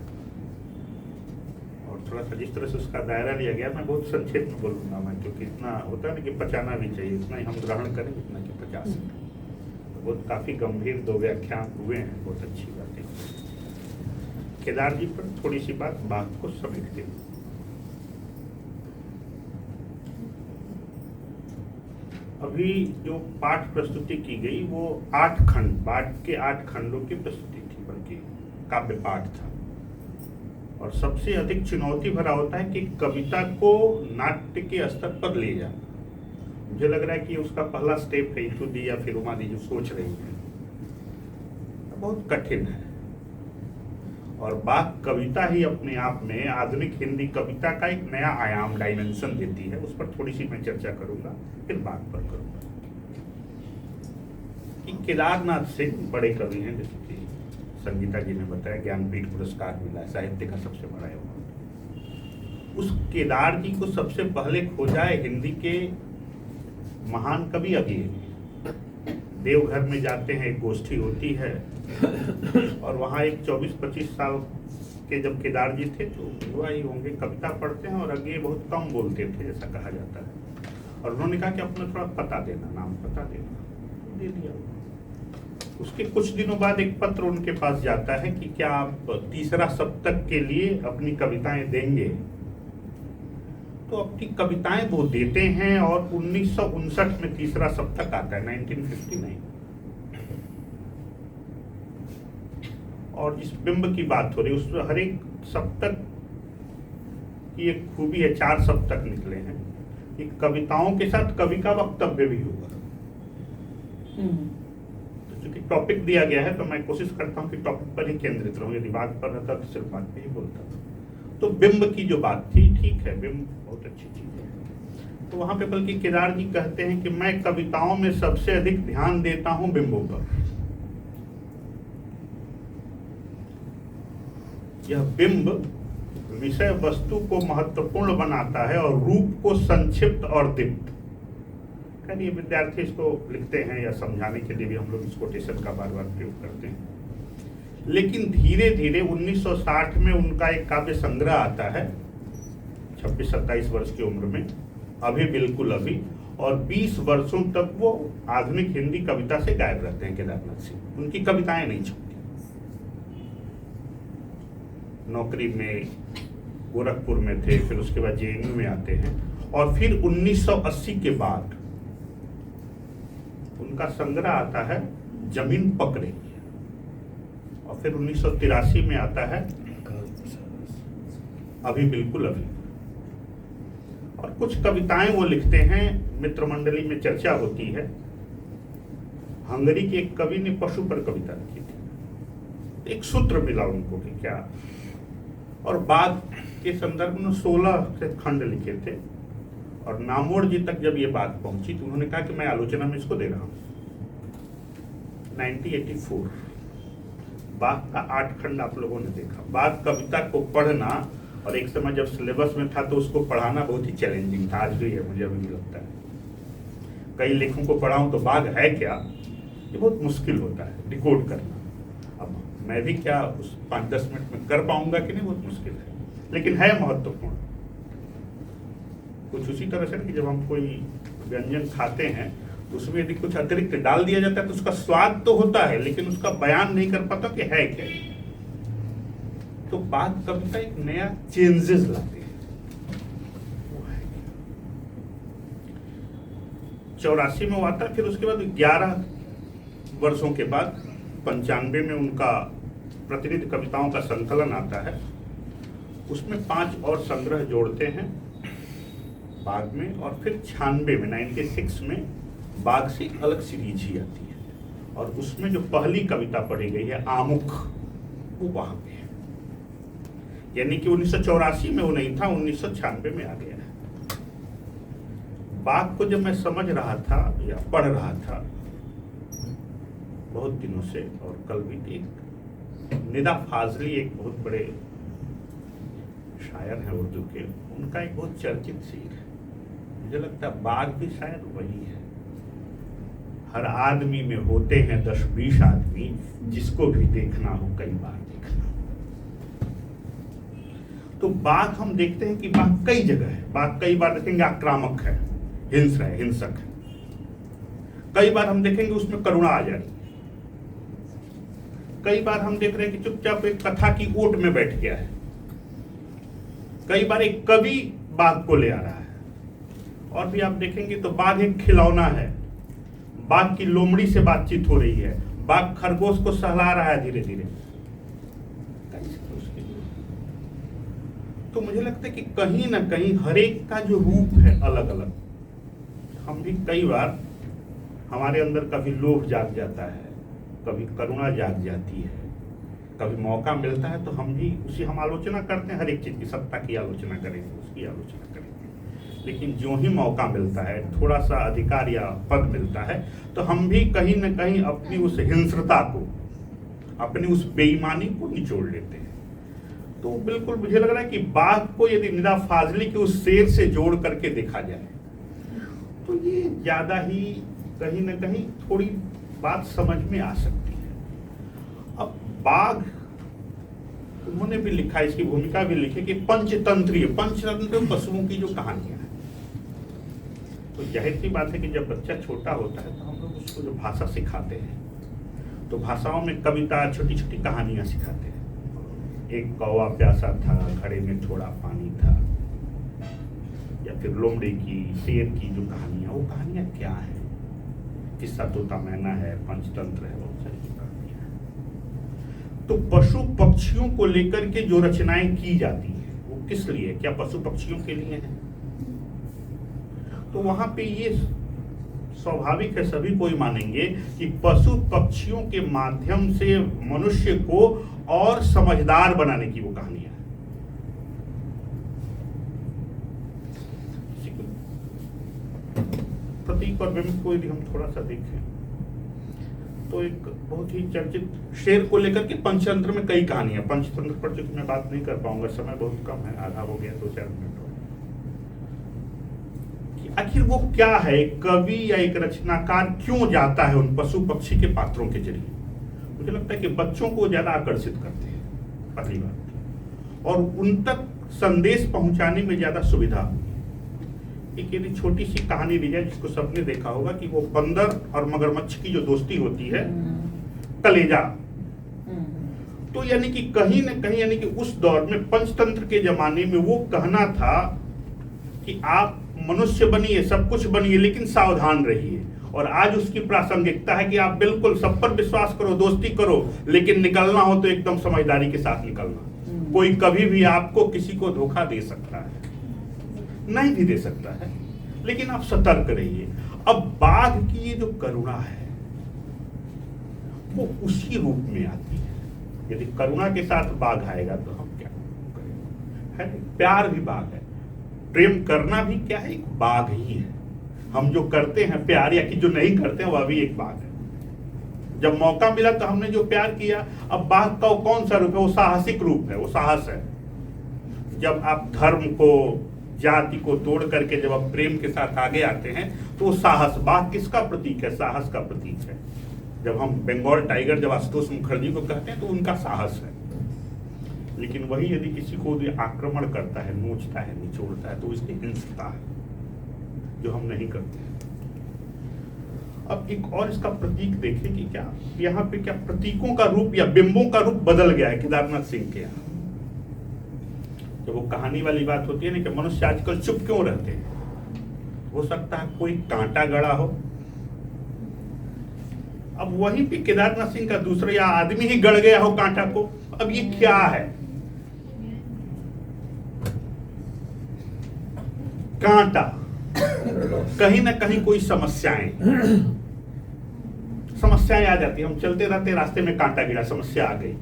और थोड़ा सा जिस तरह से उसका दायरा लिया गया, मैं बहुत संक्षेप में बोलूंगा मैं, क्योंकि इतना होता है ना कि पचाना भी चाहिए, इतना ही हम ग्रहण करें जितना कि पचा सकें। बहुत काफी गंभीर 2 व्याख्यान हुए हैं, बहुत अच्छी बातें। केदार जी पर थोड़ी सी बात बाघ को समेटते हैं। अभी जो पाठ प्रस्तुति की गई वो 8 खंड, बाघ के 8 खंडों की प्रस्तुति थी, बल्कि काव्य पाठ था। और सबसे अधिक चुनौती भरा होता है कि कविता को नाट्य के स्तर पर ले जाना। मुझे लग रहा है कि उसका पहला स्टेप है इतु दी या फिर उमा दी जो सोच रही है, बहुत कठिन है। और बाघ कविता ही अपने आप में आधुनिक हिंदी कविता का एक नया आयाम, डायमेंशन देती है। उस पर थोड़ी सी मैं चर्चा करूंगा, फिर बाघ पर करूंगा कि केदारनाथ सिंह बड़े कवि हैं, जैसे कि संगीता जी ने बताया, ज्ञानपीठ पुरस्कार मिला है, साहित्य का सबसे बड़ा अवार्ड। उस केदार जी को सबसे पहले खोजा है हिंदी के महान कवि अगले। देवघर में जाते हैं, एक गोष्ठी होती है और वहाँ एक 24-25 साल के जब केदार जी थे तो युवा ही होंगे, कविता पढ़ते हैं और अगले बहुत कम बोलते थे जैसा कहा जाता है, और उन्होंने कहा कि अपना थोड़ा पता देना, नाम पता देना, दे दिया। उसके कुछ दिनों बाद एक पत्र उनके पास जाता है कि क्या आप तीसरा सप्तक के लिए अपनी कविताएं देंगे। तो अपनी कविताएं वो देते हैं और 1959 में तीसरा सप्तक आता है, 1959। और इस बिंब की बात हो रही है, उसमें हर एक सप्तक की एक खूबी है, 4 सप्तक निकले हैं कि कविताओं के साथ कवि का वक्तव्य भी होगा। तो चूंकि टॉपिक दिया गया है तो मैं कोशिश करता हूँ कि टॉपिक पर ही केंद्रित रहूं, यदि बात पर रहता तो सिर्फ बात पे ही बोलता था। तो बिंब की जो बात थी, ठीक है, बिंब बहुत अच्छी चीज है। तो वहां पे बल्कि केदार जी कहते हैं कि मैं कविताओं में सबसे अधिक ध्यान देता हूं बिंबों पर। यह बिंब विषय वस्तु को महत्वपूर्ण बनाता है और रूप को संक्षिप्त और दीप्त। खैर ये विद्यार्थी इसको लिखते हैं या समझाने के लिए भी हम लोग इस कोटेशन का बार बार प्रयोग करते हैं। लेकिन धीरे धीरे 1960 में उनका एक काव्य संग्रह आता है, 26-27 वर्ष की उम्र में, अभी बिल्कुल अभी, और 20 वर्षों तक वो आधुनिक हिंदी कविता से गायब रहते हैं केदारनाथ सिंह। उनकी कविताएं नहीं छपती। नौकरी में गोरखपुर में थे, फिर उसके बाद जेएनयू में आते हैं, और फिर 1980 के बाद उनका संग्रह आता है जमीन पकड़े, और फिर 1983 में आता है अभी बिल्कुल अभी। और कुछ कविताएं वो लिखते हैं, मित्र मंडली में चर्चा होती है। हंगरी के एक कवि ने पशु पर कविता लिखी थी, एक सूत्र मिला उनको कि क्या, और बाघ के संदर्भ में 16 से खंड लिखे थे। और नामोर जी तक जब ये बात पहुंची तो उन्होंने कहा कि मैं आलोचना में इसको दे रहा हूं। 1984 बाघ का 8 खंड आप लोगों ने देखा। बाघ कविता को पढ़ना, और एक समय जब सिलेबस में था तो उसको पढ़ाना बहुत ही चैलेंजिंग था, आज भी है, मुझे अभी भी लगता है। कई लेखों को पढ़ाऊं तो बाघ है क्या, ये बहुत मुश्किल होता है डिकोड करना। अब मैं भी क्या उस 5-10 मिनट में कर पाऊंगा कि नहीं, बहुत मुश्किल है, लेकिन है महत्वपूर्ण। कुछ उसी तरह से कि जब हम कोई व्यंजन खाते हैं उसमें यदि कुछ अतिरिक्त डाल दिया जाता है तो उसका स्वाद तो होता है, लेकिन उसका बयान नहीं कर पाता कि है क्या। तो बात कविता एक नया चेंजेस लाते हैं। 84 में वो आता है, फिर उसके बाद 11 वर्षों के बाद 95 में उनका प्रतिनिधि कविताओं का संकलन आता है। उसमें 5 और संग्रह जोड़ते हैं बाघ में, और फिर 96 में 96 में बाघ से अलग सीरीज ही आती है, और उसमें जो पहली कविता पढ़ी गई है आमुख, वो वहां पे है। यानी कि 1984 में वो नहीं था, 1996 में आ गया है। बाघ को जब मैं समझ रहा था या पढ़ रहा था बहुत दिनों से, और कल भी एक निदा फाजली एक बहुत बड़े शायर हैं उर्दू के, उनका एक बहुत चर्चित शेर है, मुझे लगता है बाघ भी शायद वही है। हर आदमी में होते हैं 10-20 आदमी, जिसको भी देखना हो कई बार देखना। तो बाघ हम देखते हैं कि बाघ कई जगह है। बाघ कई बार देखेंगे आक्रामक है, हिंसक है। कई बार हम देखेंगे उसमें करुणा आ जाएगी। कई बार हम देख रहे हैं कि चुपचाप एक कथा की ओट में बैठ गया है। कई बार एक कवि बाघ को ले आ रहा है। और भी आप देखेंगे तो बाघ एक खिलौना है, बाघ की लोमड़ी से बातचीत हो रही है, बाघ खरगोश को सहला रहा है धीरे धीरे। तो मुझे लगता है कि कहीं ना कहीं हर एक का जो रूप है अलग अलग। हम भी कई बार हमारे अंदर कभी लोभ जाग जाता है, कभी करुणा जाग जाती है, कभी मौका मिलता है तो हम भी हम आलोचना करते हैं, हर एक चीज की, सत्ता की आलोचना करेंगे, उसकी आलोचना करेंगे। लेकिन जो ही मौका मिलता है, थोड़ा सा अधिकार या पद मिलता है, तो हम भी कहीं न कहीं अपनी उस हिंस्रता को, अपनी उस बेईमानी को निचोड़ लेते हैं। तो बिल्कुल मुझे लग रहा है कि बाघ को यदि निदा फाजली के उस शेर से जोड़ करके देखा जाए तो ये ज्यादा ही कहीं न कहीं थोड़ी बात समझ में आ सकती है। अब बाघ, उन्होंने भी लिखा, इसकी भूमिका भी लिखी कि पंचतंत्रीय पशुओं की जो कहानियां हैं, तो जाहिर सी बात है कि जब बच्चा छोटा होता है तो हम लोग उसको जो भाषा सिखाते हैं, तो भाषाओं में कविता, छोटी छोटी कहानियां सिखाते हैं। एक कौवा प्यासा था, घड़े में थोड़ा पानी था, या फिर लोमड़ी की, शेर की जो कहानियां, वो कहानियां क्या है? किस्सा तोता मैना है, पंचतंत्र है, बहुत सारी कहानियां हैं। तो पशु पक्षियों को लेकर के जो रचनाएं की जाती हैं, वो किस लिए? क्या पशु पक्षियों के लिए है? तो वहां पे ये स्वाभाविक है, सभी कोई मानेंगे कि पशु पक्षियों के माध्यम से मनुष्य को और समझदार बनाने की वो कहानियां है। प्रतीक और बिंब को यदि हम थोड़ा सा देखें तो एक बहुत ही चर्चित शेर को लेकर के पंचतंत्र में कई कहानियां, पंचतंत्र पर जो मैं बात नहीं कर पाऊंगा, समय बहुत कम है, आधा हो गया, 2-4 मिनट हो गए। आखिर वो क्या है, कवि या एक रचनाकार क्यों जाता है उन पशु पक्षी के पात्रों के जरिए? मुझे लगता है कि बच्चों को ज्यादा आकर्षित करते हैं, पहली बात, और उन तक संदेश पहुंचाने में ज्यादा सुविधा होगी। एक यदि छोटी सी कहानी ली जाए जिसको सबने देखा होगा कि वो बंदर और मगरमच्छ की जो दोस्ती होती है, कलेजा, तो यानी कि कहीं न कहीं, यानी कि उस दौर में पंचतंत्र के जमाने में वो कहना था कि आप मनुष्य बनिए, सब कुछ बनिए, लेकिन सावधान रहिए। और आज उसकी प्रासंगिकता है कि आप बिल्कुल सब पर विश्वास करो, दोस्ती करो, लेकिन निकलना हो तो एकदम समझदारी के साथ निकलना। कोई कभी भी आपको किसी को धोखा दे सकता है, नहीं भी दे सकता है, लेकिन आप सतर्क रहिए। अब बाघ की ये जो करुणा है वो उसी रूप में आती है। यदि करुणा के साथ बाघ आएगा तो हम क्या करें? है प्यार भी बाघ है, प्रेम करना भी क्या है, एक बाघ ही है। हम जो करते हैं प्यार, या कि जो नहीं करते हैं, वह भी एक बाघ है। जब मौका मिला तो हमने जो प्यार किया। अब बाघ का कौन सा रूप है? वो साहसिक रूप है, वो साहस है। जब आप धर्म को, जाति को तोड़ करके जब आप प्रेम के साथ आगे आते हैं तो वो साहस, बाघ किसका प्रतीक है? साहस का प्रतीक है। जब हम बंगाल टाइगर, जब आशुतोष मुखर्जी को कहते हैं तो उनका साहस है। लेकिन वही यदि किसी को आक्रमण करता है, नोचता है, निचोड़ता है, तो इसकी हिंसता है, जो हम नहीं करते। अब एक और इसका प्रतीक देखें कि क्या यहाँ पे क्या प्रतीकों का रूप या बिंबों का रूप बदल गया है केदारनाथ सिंह के यहाँ। जब वो कहानी वाली बात होती है ना कि मनुष्य आजकल चुप क्यों रहते हैं, हो सकता है कोई कांटा गड़ा हो। अब वहीं पे केदारनाथ सिंह का दूसरा, या आदमी ही गड़ गया हो कांटा को। अब ये क्या है? कांटा, कहीं ना कहीं कोई समस्याएं आ जाती है। हम चलते रहते, रास्ते में कांटा गिरा, समस्या आ गई।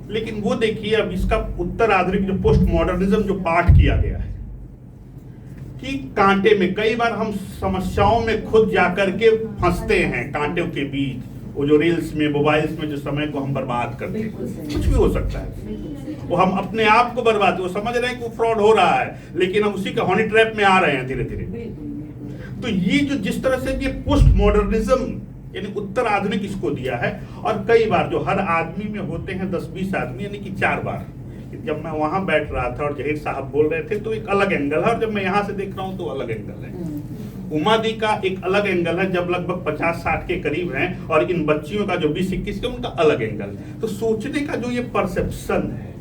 लेकिन वो देखिए, अब इसका उत्तर आधुनिक जो पोस्ट मॉडर्निज्म जो पाठ किया गया है कि कांटे में, कई बार हम समस्याओं में खुद जाकर के फंसते हैं, कांटों के बीच। वो जो रील्स में, मोबाइल्स में जो समय को हम बर्बाद करते हैं, कुछ भी हो सकता है, वो हम अपने आप को बर्बाद, वो समझ रहे हैं कि वो फ्रॉड हो रहा है, लेकिन हम उसी के हनी ट्रैप में आ रहे हैं धीरे धीरे। तो ये जो जिस तरह से ये पोस्ट मॉडर्निज्म यानी उत्तर आधुनिक इसको दिया है, और कई बार जो हर आदमी में होते हैं 10-20 आदमी, यानी कि 4 बार। जब मैं वहां बैठ रहा था और जहीर साहब बोल रहे थे तो एक अलग एंगल है, और जब मैं यहाँ से देख रहा हूँ तो अलग एंगल है। उमा दी का एक अलग एंगल है, जब लगभग 50-60 के करीब हैं, और इन बच्चियों का जो 20-21 के, उनका अलग एंगल। तो सोचने का जो ये परसेप्शन है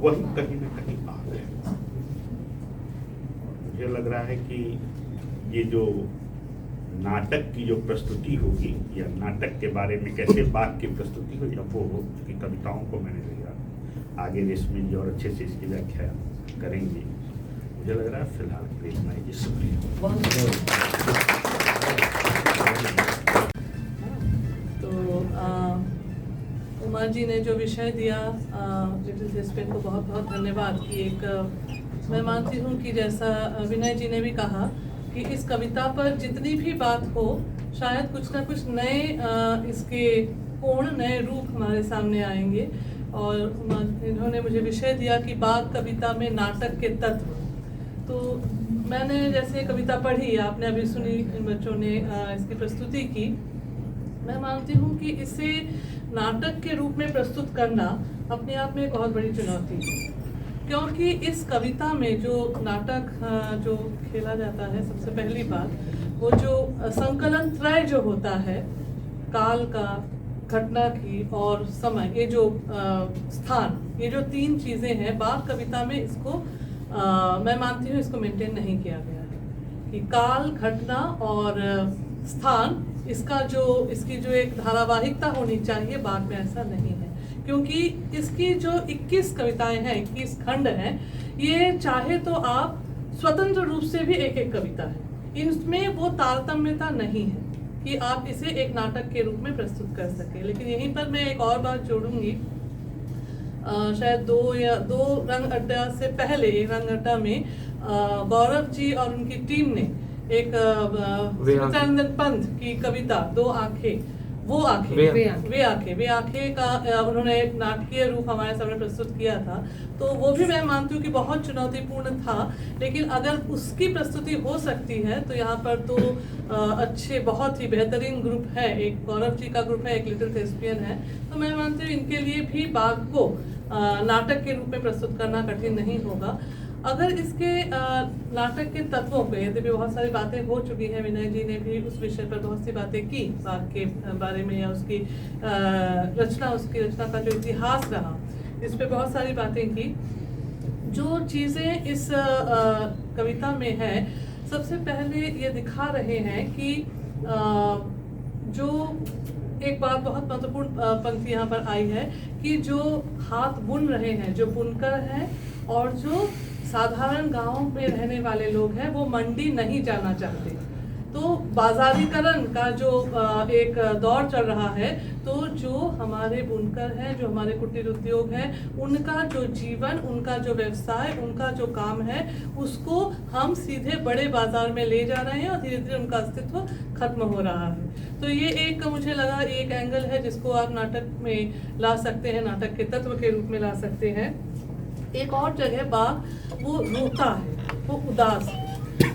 वही कहीं ना कहीं बात है। मुझे लग रहा है कि ये जो नाटक की जो प्रस्तुति होगी, या नाटक के बारे में कैसे बात की प्रस्तुति होगी, अब वो हो चुकी कविताओं को मैंने लिया, आगे रेशमी जी और अच्छे से इसकी व्याख्या करेंगे। मुझे लग रहा है फिलहाल के लिए इतना ही। शुक्रिया। तो उमा जी ने जो विषय दिया, लिटिल थिस्पिन को बहुत बहुत धन्यवाद कि एक मैं मानती हूँ कि जैसा विनय जी ने भी कहा कि इस कविता पर जितनी भी बात हो, शायद कुछ ना कुछ नए इसके कोण, नए रूप हमारे सामने आएंगे। और इन्होंने मुझे विषय दिया कि बाघ कविता में नाटक के तत्व। तो मैंने जैसे कविता पढ़ी, आपने अभी सुनी, इन बच्चों ने इसकी प्रस्तुति की। मैं मानती हूँ कि इसे नाटक के रूप में प्रस्तुत करना अपने आप में एक बहुत बड़ी चुनौती है, क्योंकि इस कविता में जो नाटक जो खेला जाता है, सबसे पहली बात वो जो संकलन त्रय जो होता है, काल का, घटना की और समय, ये जो स्थान, ये जो तीन चीज़ें हैं, बाघ कविता में इसको मैं मानती हूँ इसको मेंटेन नहीं किया गया है कि काल, घटना और स्थान, इसकी जो एक धारावाहिकता होनी चाहिए, बाघ में ऐसा नहीं है। क्योंकि इसकी जो 21 कविताएं हैं, 21 खंड हैं, ये चाहे तो आप स्वतंत्र रूप से भी एक एक कविता है, इनमें वो तारतम्यता नहीं है कि आप इसे एक नाटक के रूप में प्रस्तुत कर सके। लेकिन यहीं पर मैं एक और बात जोड़ूंगी, शायद दो रंग अड्डा से पहले एक रंग अड्डा में गौरव जी और उनकी टीम ने एक सुमित्रानंदन पंत की कविता दो आंखें, वे आंखें का उन्होंने नाटकीय रूप हमारे सामने प्रस्तुत किया था। तो वो भी मैं मानती हूँ कि बहुत चुनौतीपूर्ण था, लेकिन अगर उसकी प्रस्तुति हो सकती है तो यहाँ पर तो अच्छे, बहुत ही बेहतरीन ग्रुप है, एक गौरव जी का ग्रुप है, एक लिटिल थेस्पियन है। तो मैं मानती हूँ इनके लिए भी बाघ को नाटक के रूप में प्रस्तुत करना कठिन नहीं होगा। अगर इसके नाटक के तत्वों पे, यदि भी बहुत सारी बातें हो चुकी हैं, विनय जी ने भी उस विषय पर बहुत सी बातें की, बाघ के बारे में या उसकी रचना का जो इतिहास रहा, इस पे बहुत सारी बातें की। जो चीज़ें इस कविता में है, सबसे पहले ये दिखा रहे हैं कि जो एक बात बहुत महत्वपूर्ण पंक्ति यहाँ पर आई है कि जो हाथ बुन रहे हैं, जो बुनकर हैं, और जो साधारण गांव में रहने वाले लोग हैं, वो मंडी नहीं जाना चाहते। तो बाजारीकरण का जो एक दौर चल रहा है, तो जो हमारे बुनकर हैं, जो हमारे कुटीर उद्योग हैं, उनका जो जीवन, उनका जो व्यवसाय, उनका जो काम है, उसको हम सीधे बड़े बाजार में ले जा रहे हैं और धीरे धीरे उनका अस्तित्व खत्म हो रहा है। तो ये एक, मुझे लगा, एक एंगल है जिसको आप नाटक में ला सकते हैं, नाटक के तत्व के रूप में ला सकते हैं। एक और जगह बाघ वो रोता है, वो उदास है,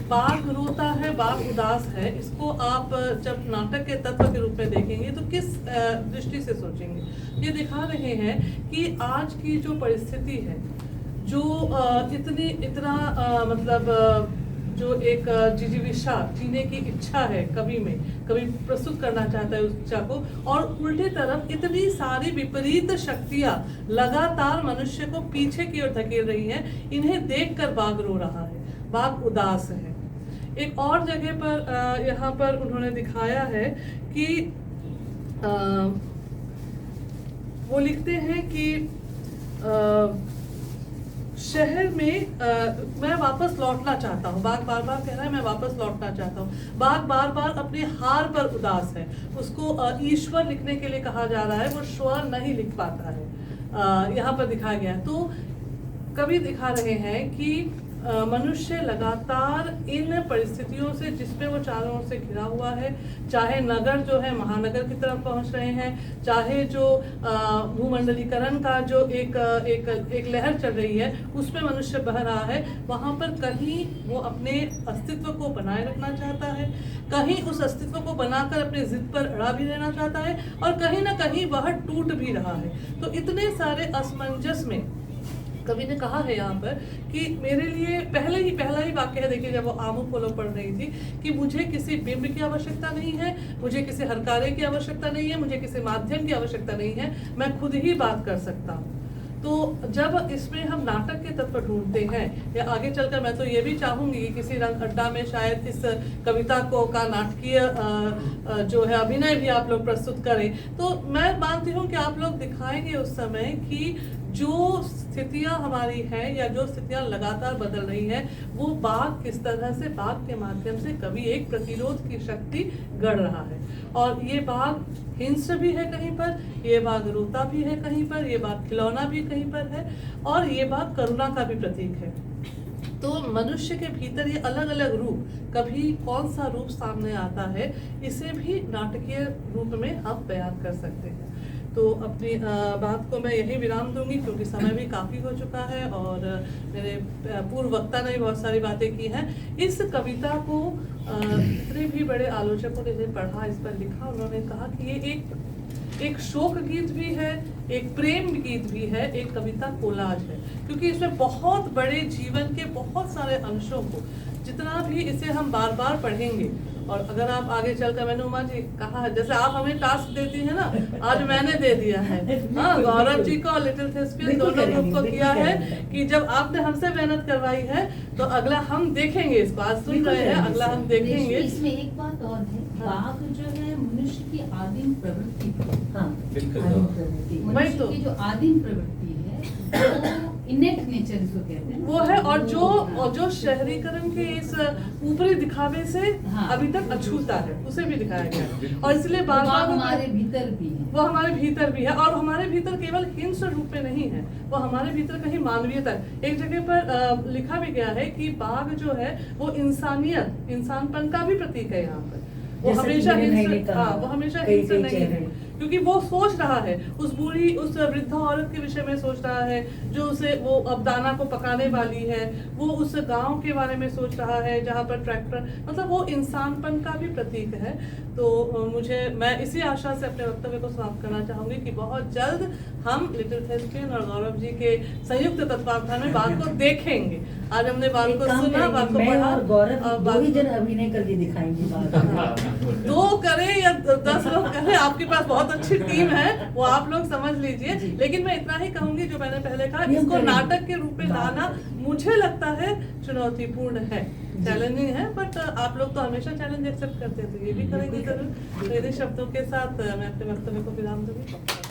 बाघ रोता है, बाघ उदास है। इसको आप जब नाटक के तत्व के रूप में देखेंगे तो किस दृष्टि से सोचेंगे? ये दिखा रहे हैं कि आज की जो परिस्थिति है, जो इतना मतलब जो एक जिजीविषा, जीने की इच्छा है, कवि प्रस्तुत करना चाहता है उस इच्छा को, और उल्टी तरफ इतनी सारी विपरीत शक्तियां लगातार मनुष्य को पीछे की ओर धकेल रही हैं, इन्हें देखकर बाघ रो रहा है, बाघ उदास है। एक और जगह पर यहाँ पर उन्होंने दिखाया है कि वो लिखते हैं कि शहर में मैं वापस लौटना चाहता हूँ। बाघ बार बार कह रहा है मैं वापस लौटना चाहता हूँ। बाघ बार बार अपने हार पर उदास है। उसको ईश्वर लिखने के लिए कहा जा रहा है, वो स्वर नहीं लिख पाता है, यहाँ पर दिखाया गया। तो कवि दिखा रहे हैं कि मनुष्य लगातार इन परिस्थितियों से, जिसपे वो चारों ओर से घिरा हुआ है, चाहे नगर जो है महानगर की तरफ पहुंच रहे हैं, चाहे जो भूमंडलीकरण का जो एक लहर चल रही है उसमें मनुष्य बह रहा है, वहाँ पर कहीं वो अपने अस्तित्व को बनाए रखना चाहता है, कहीं उस अस्तित्व को बनाकर अपने जिद पर अड़ा भी रहना चाहता है, और कहीं ना कहीं वह टूट भी रहा है। तो इतने सारे असमंजस में कवि ने कहा है यहाँ पर कि मेरे लिए पहला ही वाक्य है, देखिए, जब वो आमू पोलो पढ़ रही थी, कि मुझे किसी बिंब की आवश्यकता नहीं है, मुझे किसी हरकारे की आवश्यकता नहीं है, मुझे किसी माध्यम की आवश्यकता नहीं है, मैं खुद ही बात कर सकता हूँ। तो जब इसमें हम नाटक के तत्व ढूंढते हैं, या आगे चलकर मैं तो ये भी चाहूँगी कि किसी रंग अड्डा में शायद इस कविता को का नाटकीय जो है अभिनय भी आप लोग प्रस्तुत करें, तो मैं मानती हूँ कि आप लोग दिखाएंगे उस समय कि जो स्थितियां हमारी हैं, या जो स्थितियां लगातार बदल रही हैं, वो बाघ किस तरह से, बाघ के माध्यम से कवि एक प्रतिरोध की शक्ति गढ़ रहा है। और ये बाघ हिंस्र भी है कहीं पर, ये बाघ रोता भी है कहीं पर, ये बाघ खिलौना भी कहीं पर है, और ये बाघ करुणा का भी प्रतीक है। तो मनुष्य के भीतर ये अलग अलग रूप, कभी कौन सा रूप सामने आता है, इसे भी नाटकीय रूप में हम बयान कर सकते हैं। तो अपनी बात को मैं यही विराम दूंगी क्योंकि समय भी काफ़ी हो चुका है और मेरे पूर्व वक्ता ने भी बहुत सारी बातें की हैं। इस कविता को जितने भी बड़े आलोचकों ने इसे पढ़ा, इस पर लिखा, उन्होंने कहा कि ये एक शोक गीत भी है, एक प्रेम गीत भी है, एक कविता कोलाज है, क्योंकि इसमें बहुत बड़े जीवन के बहुत सारे अंशों को, जितना भी इसे हम बार बार पढ़ेंगे और अगर आप आगे चलकर, मैंने उमा जी कहा है, जैसे आप हमें टास्क देती हैं ना, आज मैंने दे दिया है, हाँ, गौरव जी को और लिटिल थेस्पियन दोनों ग्रुप को किया है कि जब आपने हमसे मेहनत करवाई है तो अगला हम देखेंगे, इसको आज सुन रहे हैं, अगला हम देखेंगे। इसमें एक बात और है, बाघ जो है मनुष्य की आदिम प्रवृत्ति, हाँ, मनुष्य की जो आदिम प्रवृत्ति है वो इनेट नेचर इसको कहते हैं, वो है, और जो शहरीकरण के इस ऊपरी दिखावे से अभी तक अछूता है, उसे भी दिखाया गया है। और इसलिए बार बार हमारे भीतर भी है, वो हमारे भीतर भी है, और हमारे भीतर केवल हिंस्र रूप में नहीं है, वो हमारे भीतर कहीं मानवीयता है। एक जगह पर लिखा भी गया है कि बाघ जो है वो इंसानियत, इंसानपन का भी प्रतीक है यहाँ पर। वो हमेशा हिंस्र, हाँ, वो हमेशा हिंस्र नहीं है, क्योंकि वो सोच रहा है उस वृद्धा औरत के विषय में सोच रहा है जो उसे वो अब दाना को पकाने वाली है, वो उस गांव के बारे में सोच रहा है जहाँ पर ट्रैक्टर, मतलब वो इंसानपन का भी प्रतीक है। तो मैं इसी आशा से अपने वक्तव्य को समाप्त करना चाहूंगी कि बहुत जल्द हम लिटिल थेस्पियन और गौरव जी के संयुक्त तत्वावधान में बात को देखेंगे। आज हमने बात को सुना, बात को पढ़ा, और दो ही जन अभिनय करके दिखाएंगे बात। 2 करें या 10 लोग करें, आपके पास बहुत अच्छी टीम है, वो आप लोग समझ लीजिए। लेकिन मैं इतना ही कहूंगी जो मैंने पहले कहा, इसको नाटक के रूप में लाना मुझे लगता है चुनौतीपूर्ण है, चैलेंजिंग है, बट आप लोग तो हमेशा चैलेंज एक्सेप्ट करते हैं, तो ये भी करेंगे जरूर। तो इन्हीं शब्दों के साथ मैं अपने वक्तव्य को विराम दूंगी।